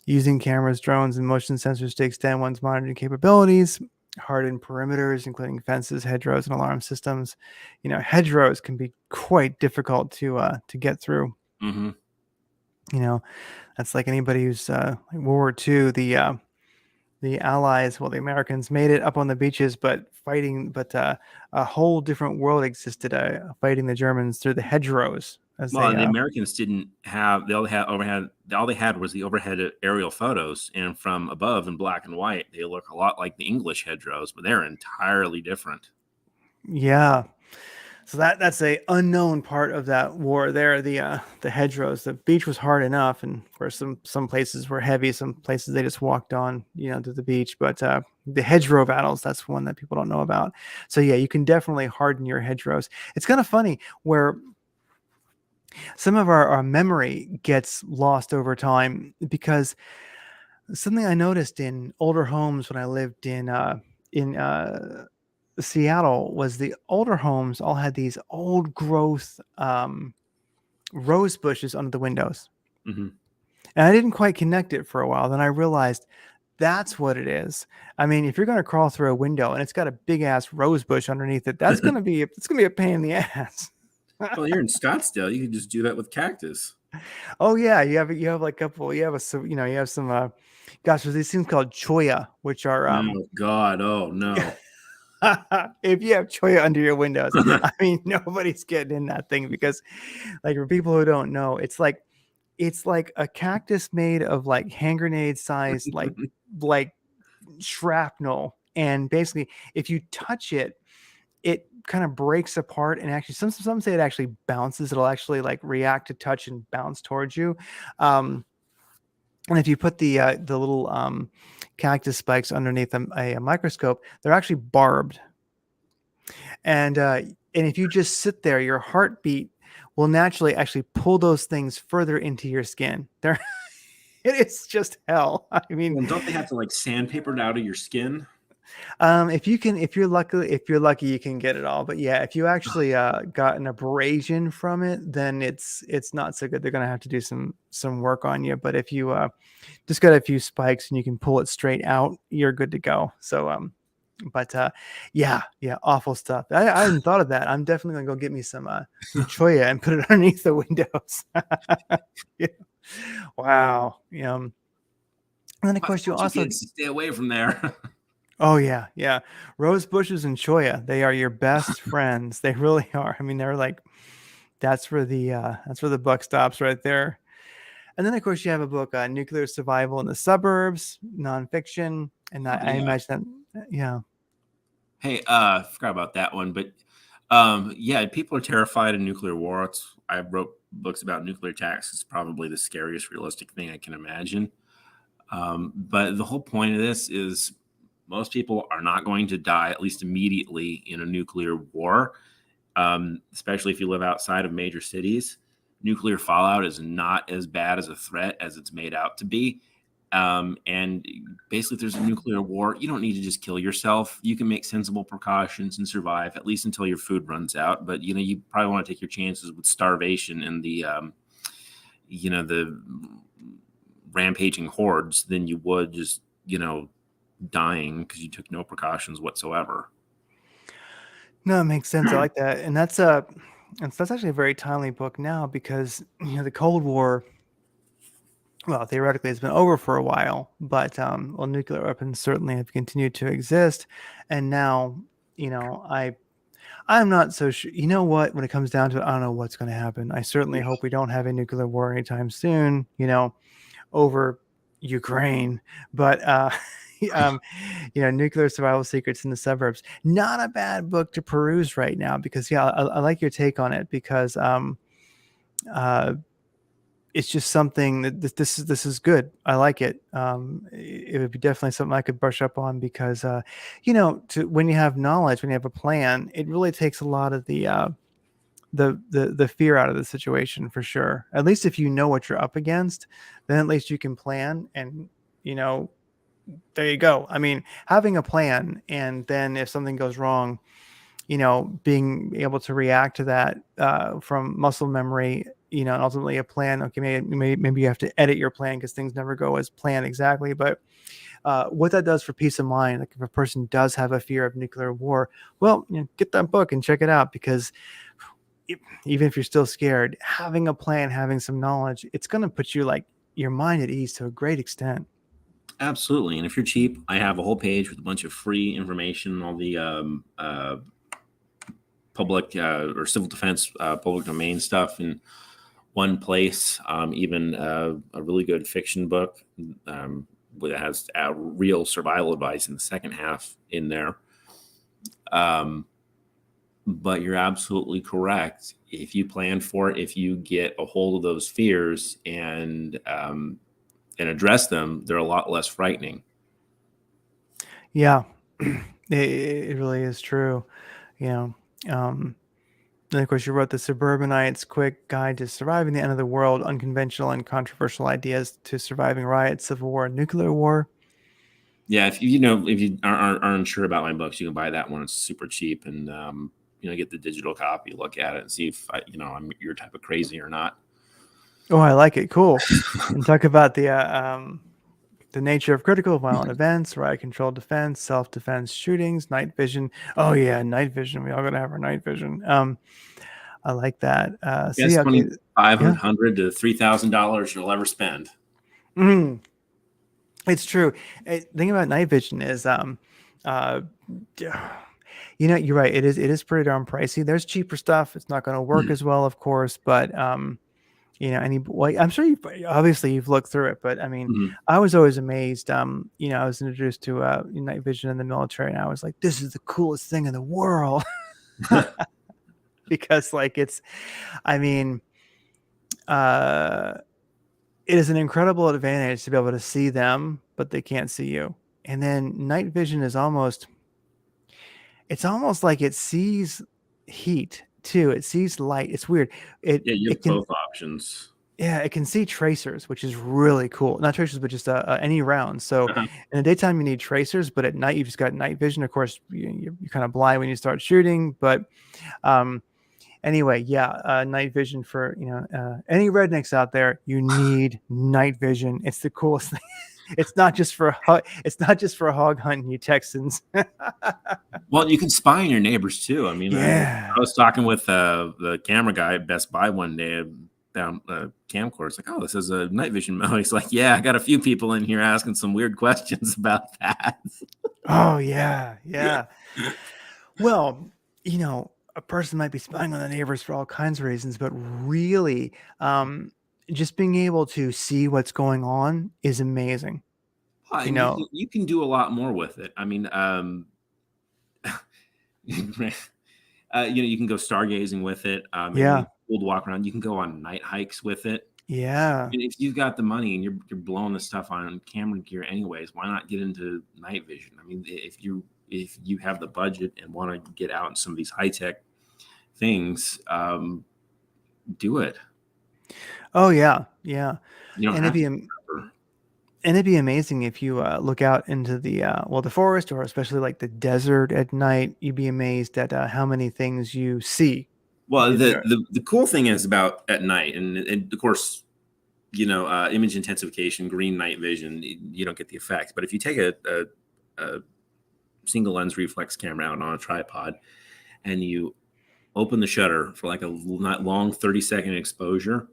Using cameras, drones, and motion sensors to extend one's monitoring capabilities, hardened perimeters, including fences, hedgerows, and alarm systems. Hedgerows can be quite difficult to get through. Mm-hmm. That's like anybody who's like World War II. The Allies, well, the Americans made it up on the beaches, but a whole different world existed fighting the Germans through the hedgerows. Well, the Americans didn't have, all they had was the overhead aerial photos, and from above in black and white, they look a lot like the English hedgerows, but they're entirely different. Yeah. So that's a unknown part of that war there, the hedgerows. The beach was hard enough, and of course some places were heavy, some places they just walked on, to the beach. But the hedgerow battles, that's one that people don't know about. So yeah, you can definitely harden your hedgerows. It's kind of funny where some of our memory gets lost over time, because something I noticed in older homes when I lived in Seattle was the older homes all had these old growth rose bushes under the windows. Mm-hmm. And I didn't quite connect it for a while. Then I realized that's what it is. I mean, if you're going to crawl through a window and it's got a big ass rose bush underneath it, it's going to be a pain in the ass. Well, you're in Scottsdale. You can just do that with cactus. Oh yeah, you have like a couple. You have some. Gosh, there's these things called cholla, which are Oh God! Oh no! If you have cholla under your windows, I mean, nobody's getting in that thing, because, like, for people who don't know, it's like a cactus made of like hand grenade sized like shrapnel, and basically, if you touch it, it kind of breaks apart, and actually some say it actually bounces. It'll actually like react to touch and bounce towards you. And if you put the little cactus spikes underneath a microscope, they're actually barbed. And if you just sit there, your heartbeat will naturally actually pull those things further into your skin. It is just hell. I mean, well, don't they have to like sandpaper it out of your skin? If you're lucky, you can get it all. But yeah, if you actually got an abrasion from it, then it's not so good. They're gonna have to do some work on you. But if you just got a few spikes and you can pull it straight out, you're good to go. So yeah, awful stuff. I hadn't thought of that. I'm definitely gonna go get me some cholla and put it underneath the windows. Yeah. Wow. And then of course you also stay away from there. Oh yeah. Rose bushes and cholla, they are your best friends. They really are. I mean, they're like, that's where the buck stops right there. And then of course you have a book, Nuclear Survival in the Suburbs, nonfiction. And I imagine that, yeah. Hey, I forgot about that one, but yeah, people are terrified of nuclear war. I wrote books about nuclear attacks. It's probably the scariest realistic thing I can imagine. But the whole point of this is most people are not going to die, at least immediately, in a nuclear war, especially if you live outside of major cities. Nuclear fallout is not as bad as a threat as it's made out to be. And basically, if there's a nuclear war, you don't need to just kill yourself. You can make sensible precautions and survive, at least until your food runs out. But, you probably want to take your chances with starvation and the rampaging hordes than you would just, dying because you took no precautions whatsoever. No, it makes sense. I like that. And that's actually a very timely book now, because, the Cold War well, theoretically, it's been over for a while, but well, nuclear weapons certainly have continued to exist, and now, I'm not so sure. You know what? When it comes down to it, I don't know what's going to happen. I certainly hope we don't have a nuclear war anytime soon. Over Ukraine, but um, Nuclear Survival Secrets in the Suburbs. Not a bad book to peruse right now because yeah, I like your take on it because uh, it's just something that this is good. I like it. It would be definitely something I could brush up on because when you have knowledge, when you have a plan, it really takes a lot of the fear out of the situation for sure. At least if you know what you're up against, then at least you can plan and you know there you go. I mean, having a plan and then if something goes wrong, being able to react to that from muscle memory, and ultimately a plan. Okay, maybe you have to edit your plan because things never go as planned exactly. But what that does for peace of mind, like if a person does have a fear of nuclear war, well, get that book and check it out because even if you're still scared, having a plan, having some knowledge, it's going to put you like your mind at ease to a great extent. Absolutely. And if you're cheap, I have a whole page with a bunch of free information, all the public or civil defense, public domain stuff in one place. Even a really good fiction book that has real survival advice in the second half in there. But you're absolutely correct. If you plan for it, if you get a hold of those fears and address them, they're a lot less frightening. Yeah, it really is true. You know, um, and of course, you wrote The Suburbanites Quick Guide to Surviving the End of the World, Unconventional and Controversial Ideas to Surviving Riots, Civil War, and Nuclear War. Yeah, if you aren't unsure about my books, you can buy that one. It's super cheap, and get the digital copy, look at it, and see if I'm your type of crazy or not. Oh, I like it. Cool. And talk about the nature of critical violent events, riot controlled defense, self-defense shootings, night vision. Oh yeah, night vision. We all gotta have our night vision. I like that. Yes, Yeah, okay. Yeah. $500 to $3,000 you'll ever spend. Mm, it's true. The thing about night vision is, uh, you're right. It is pretty darn pricey. There's cheaper stuff. It's not going to work as well, of course, but I'm sure you've looked through it, but I mean, Mm-hmm. I was always amazed. I was introduced to night vision in the military, and I was like, this is the coolest thing in the world because, like, I mean, uh, it is an incredible advantage to be able to see them, but they can't see you. And then night vision is it's almost like it sees heat too. It sees light. It's weird. It Yeah, you it have can both options. Yeah, it can see tracers, which is really cool. Not tracers, but just any round. So Uh-huh. in the daytime, you need tracers, but at night, you just got night vision. Of course, you're kind of blind when you start shooting. But um, anyway, yeah, night vision for any rednecks out there. You need night vision. It's the coolest thing. It's not just for hog hunting, you Texans. Well, you can spy on your neighbors too. I mean, Yeah. I was talking with the camera guy at Best Buy one day down camcorder. It's like, oh, this is a night vision mode. He's like, yeah, I got a few people in here asking some weird questions about that. Oh yeah, yeah. Well, a person might be spying on the neighbors for all kinds of reasons, but really, just being able to see what's going on is amazing. You And know, you can do a lot more with it. I mean, you can go stargazing with it. yeah, We'll walk around. You can go on night hikes with it. yeah. And if you've got the money and you're blowing the stuff on camera gear anyways, why not get into night vision? I mean, if you have the budget and want to get out in some of these high tech things, do it. Oh yeah, yeah. You don't And it'd have be to. am- and it'd be amazing if you look out into the forest or especially like the desert at night. You'd be amazed at how many things you see. Well, There. the cool thing is about at night, and of course, image intensification, green night vision, you don't get the effect. But if you take a single lens reflex camera out on a tripod and you open the shutter for like a not long 30-second exposure,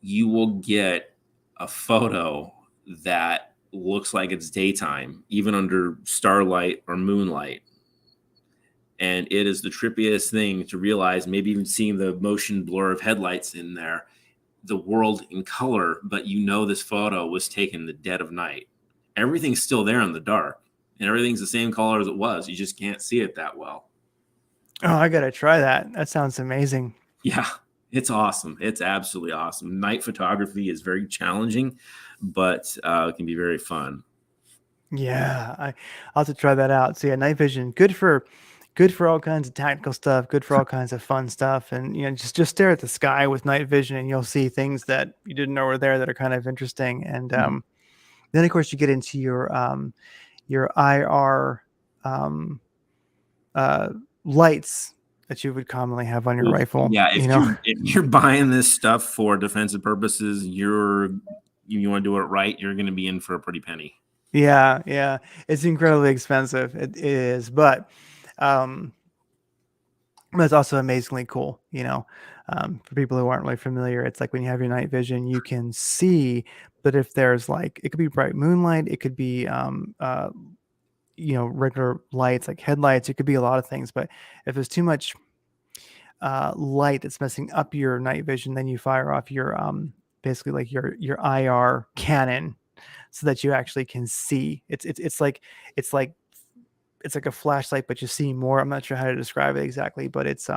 you will get a photo that looks like it's daytime, even under starlight or moonlight. And it is the trippiest thing to realize, maybe even seeing the motion blur of headlights in there, the world in color, but this photo was taken in the dead of night. Everything's still there in the dark, and everything's the same color as it was. You just can't see it that well. Oh, I gotta try that. That sounds amazing. Yeah, it's awesome. It's absolutely awesome. Night photography is very challenging, but it can be very fun. Yeah, I'll have to try that out. So yeah, night vision, good for all kinds of tactical stuff, good for all kinds of fun stuff. And just stare at the sky with night vision and you'll see things that you didn't know were there that are kind of interesting. And then of course you get into your IR lights that you would commonly have on your rifle. Yeah, if you're buying this stuff for defensive purposes, you want to do it right, you're going to be in for a pretty penny. Yeah, it's incredibly expensive. It is, but it's also amazingly cool. For people who aren't really familiar, it's like when you have your night vision, you can see. But if there's it could be bright moonlight, it could be regular lights like headlights. It could be a lot of things. But if there's too much light that's messing up your night vision, then you fire off your basically like your IR cannon, so that you actually can see. It's like a flashlight, but you see more. I'm not sure how to describe it exactly, but it's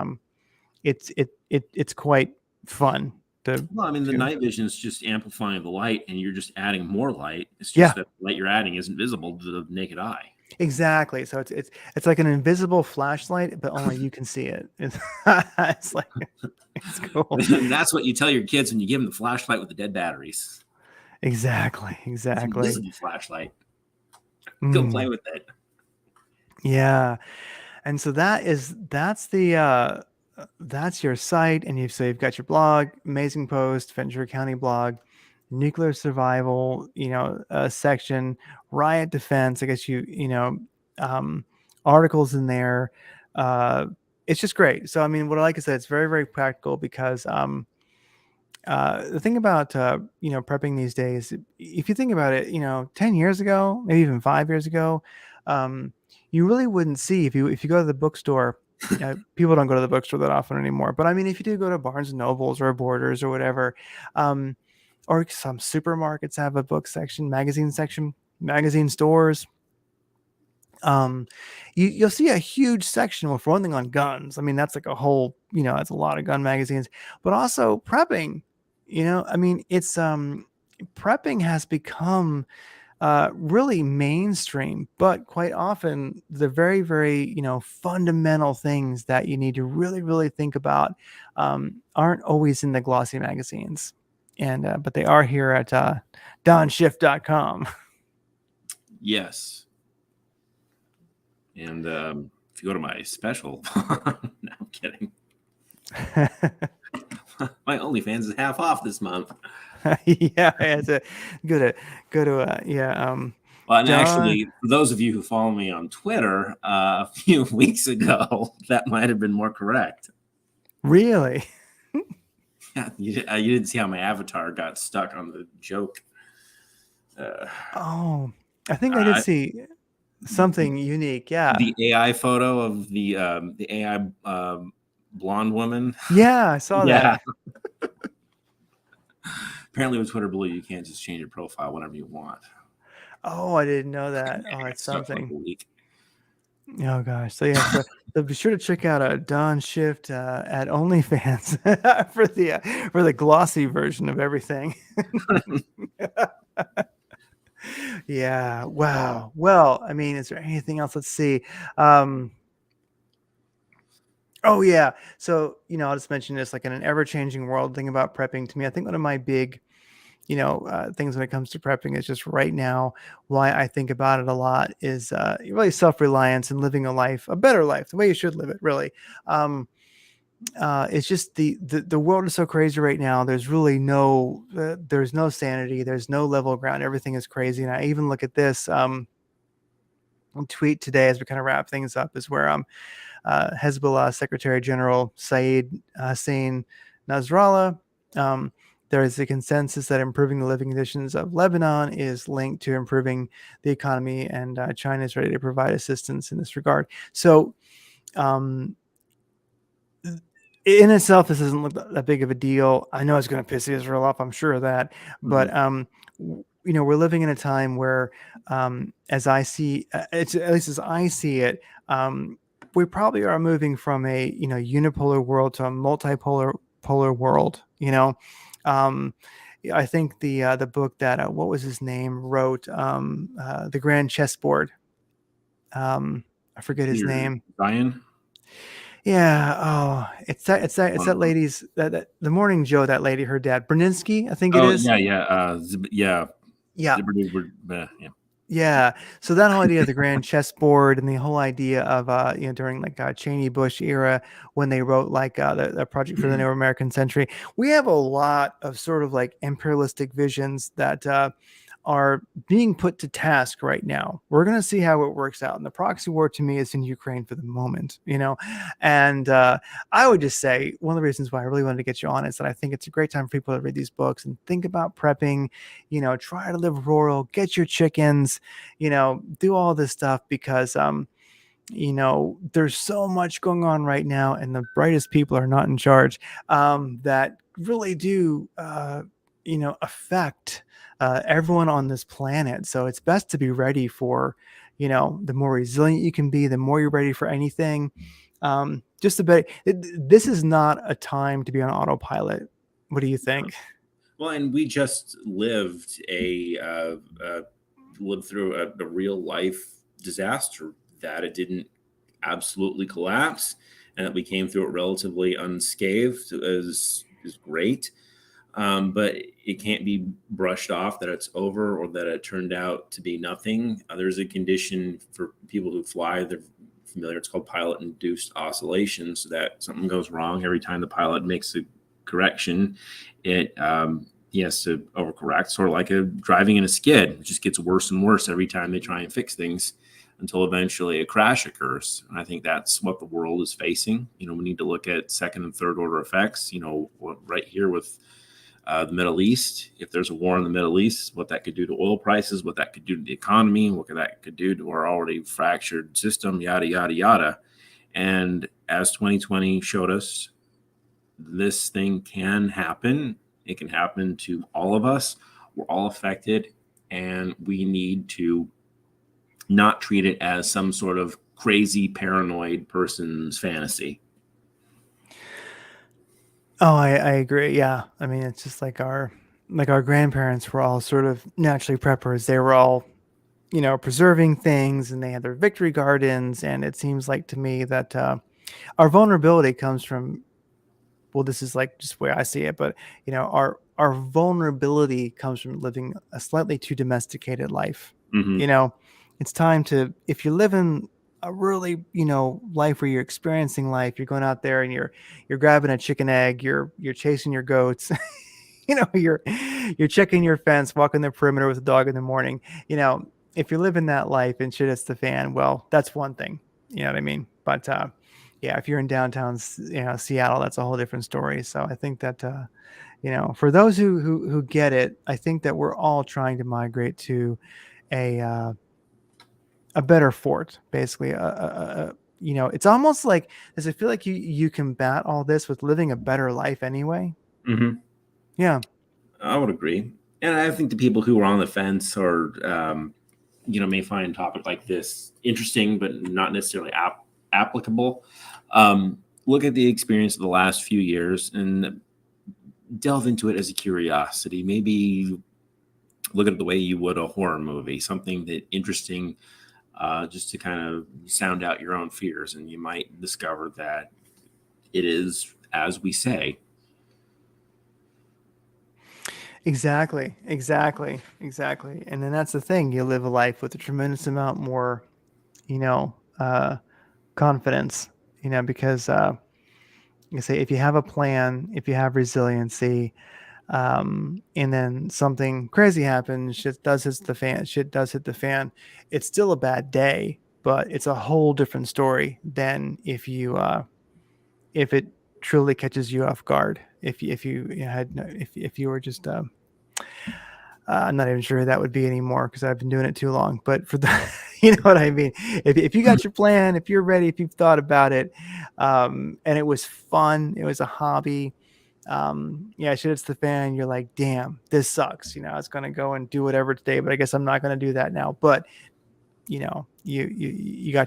quite fun. The night vision is just amplifying the light, and you're just adding more light. It's just that the light you're adding isn't visible to the naked eye. Exactly. So it's like an invisible flashlight, but only you can see it. It's cool. And that's what you tell your kids when you give them the flashlight with the dead batteries. Exactly. It's an invisible flashlight. Go play with it. Yeah. And so that's your site. And you've got your blog, Amazing Post, Ventura County blog, nuclear survival, section, riot defense. I guess articles in there. It's just great. So, what I like is that it's very, very practical because, the thing about, prepping these days, if you think about it, 10 years ago, maybe even 5 years ago, you really wouldn't see if you go to the bookstore. People don't go to the bookstore that often anymore. But if you do go to Barnes and Nobles or Borders or whatever, or some supermarkets have a book section, magazine stores. You'll see a huge section. Well, for one thing, on guns. That's like a whole, that's a lot of gun magazines, but also prepping. It's prepping has become really mainstream, but quite often the very, very, fundamental things that you need to really, really think about aren't always in the glossy magazines. And but they are here at donshift.com. Yes. And if you go to my special, no, I'm kidding. My OnlyFans is half off this month. Yeah, I had to go to yeah. Well, and actually, for those of you who follow me on Twitter, a few weeks ago, that might have been more correct. Really? Yeah, you didn't see how my avatar got stuck on the joke. I think I did see something unique. Yeah, the AI photo of the AI blonde woman. Yeah, I saw that. Apparently, with Twitter Blue, you can't just change your profile whenever you want. Oh, I didn't know that. Oh, that's something. Oh gosh. So yeah, so be sure to check out Don Shift at OnlyFans for the glossy version of everything. Yeah. Wow. Well, is there anything else? Let's see. Oh yeah. So, I'll just mention this, like in an ever-changing world, thing about prepping to me, I think one of my big, things when it comes to prepping is just right now, why I think about it a lot is really self-reliance and living a better life, the way you should live it, really. It's just the world is so crazy right now. There's really there's no sanity. There's no level ground. Everything is crazy. And I even look at this tweet today as we kind of wrap things up, is where Hezbollah Secretary General Saeed Hussein Nasrallah there is a consensus that improving the living conditions of Lebanon is linked to improving the economy, and China is ready to provide assistance in this regard. So, um, in itself, this doesn't look that big of a deal. I know it's going to piss Israel off. I'm sure of that. But Mhm. we're living in a time where, as I see, it's at least as I see it, we probably are moving from a unipolar world to a multipolar polar world. Um, I think the book that what was his name wrote, the Grand Chessboard. I forget his You're name. Zion. Yeah. Oh, it's that Um, lady's that the morning Joe. That lady, her dad, Brzezinski, I think it oh is. yeah, yeah, yeah, Yeah. yeah. Yeah. So that whole idea of the grand chessboard and the whole idea of during like Cheney Bush era when they wrote like the Project for the New American Century, we have a lot of sort of like imperialistic visions that are being put to task right now. We're going to see how it works out. And the proxy war to me is in Ukraine for the moment, And I would just say one of the reasons why I really wanted to get you on is that I think it's a great time for people to read these books and think about prepping, try to live rural, get your chickens, do all this stuff because, there's so much going on right now and the brightest people are not in charge that really do, affect everyone on this planet. So it's best to be ready for, the more resilient you can be, the more you're ready for anything. Just a bit, this is not a time to be on autopilot. What do you think? Well, and we just lived through a real life disaster that it didn't absolutely collapse, and that we came through it relatively unscathed is great. But it can't be brushed off that it's over or that it turned out to be nothing. There's a condition for people who fly. They're familiar. It's called pilot induced oscillation. So that something goes wrong every time the pilot makes a correction, he has to overcorrect, sort of like driving in a skid. It just gets worse and worse every time they try and fix things until eventually a crash occurs. And I think that's what the world is facing. We need to look at second and third order effects, right here with the Middle East. If there's a war in the Middle East, what that could do to oil prices, what that could do to the economy, what that could do to our already fractured system, yada, yada, yada. And as 2020 showed us, this thing can happen. It can happen to all of us. We're all affected, and we need to not treat it as some sort of crazy paranoid person's fantasy. Oh, I agree. Yeah. I mean, it's just like our grandparents were all sort of naturally preppers. They were all, preserving things and they had their victory gardens. And it seems like to me that our vulnerability comes from, well, this is like just the way I see it, but our vulnerability comes from living a slightly too domesticated life. Mm-hmm. You know, it's time to, if you're living a really life where you're experiencing life, you're going out there and you're grabbing a chicken egg, you're chasing your goats, you're checking your fence, walking the perimeter with a dog in the morning. If you're living that life and shit hits the fan, well, that's one thing. You know what I mean? But yeah, if you're in downtown, Seattle, that's a whole different story. So I think that for those who get it, I think that we're all trying to migrate to a uh, a better fort, basically. It's almost like, does it feel like you combat all this with living a better life anyway? Mm-hmm. Yeah. I would agree. And I think the people who are on the fence or, may find a topic like this interesting, but not necessarily applicable. Look at the experience of the last few years and delve into it as a curiosity. Maybe look at it the way you would a horror movie, something that interesting, just to kind of sound out your own fears. And you might discover that it is as we say. Exactly. And then that's the thing. You live a life with a tremendous amount more, you know, uh, confidence, because, you say if you have a plan, if you have resiliency, and then something crazy happens, shit does hit the fan. It's still a bad day, but it's a whole different story than if it truly catches you off guard. if you had if you were just I'm not even sure who that would be anymore because I've been doing it too long. But for the, you know what I mean. If you got your plan, if you're ready, if you've thought about it, and it was fun, it was a hobby. Yeah, shit hits the fan. You're like, damn, this sucks. I was gonna go and do whatever today, but I guess I'm not gonna do that now. But you got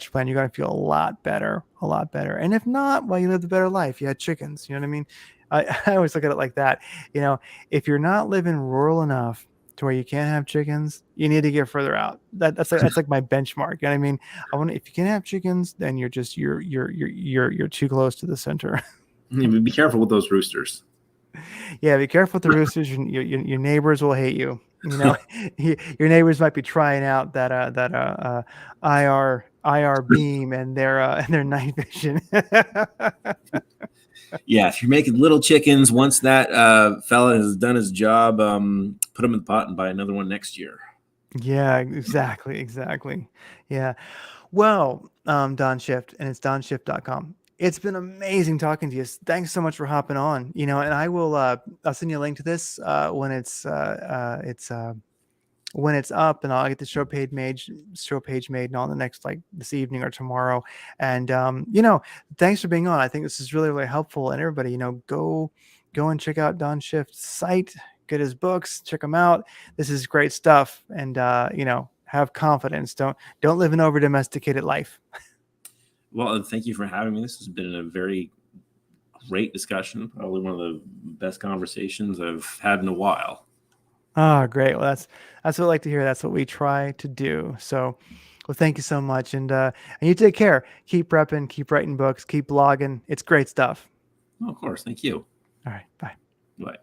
your plan. You're gonna feel a lot better, a lot better. And if not, well, you lived a better life. You had chickens. You know what I mean? I always look at it like that. If you're not living rural enough to where you can't have chickens, you need to get further out. That's like my benchmark. You know what I mean? If you can't have chickens, then you're too close to the center. Be careful with those roosters. Yeah, be careful with the roosters. Your neighbors will hate you. Your neighbors might be trying out that IR beam and their night vision. Yeah, if you're making little chickens, once that fella has done his job, put him in the pot and buy another one next year. Yeah, exactly. Yeah. Well, Don Shift, and it's donshift.com. It's been amazing talking to you. Thanks so much for hopping on. And I will I'll send you a link to this when it's up, and I'll get the show page made and on the next, like, this evening or tomorrow. And thanks for being on. I think this is really, really helpful. And everybody, go and check out Don Shift's site, get his books, check them out. This is great stuff. And have confidence. Don't live an over domesticated life. Well, thank you for having me. This has been a very great discussion. Probably one of the best conversations I've had in a while. Oh, great. Well, that's what I like to hear. That's what we try to do. So, well, thank you so much. And you take care. Keep prepping, keep writing books, keep blogging. It's great stuff. Oh, of course. Thank you. All right. Bye. Bye.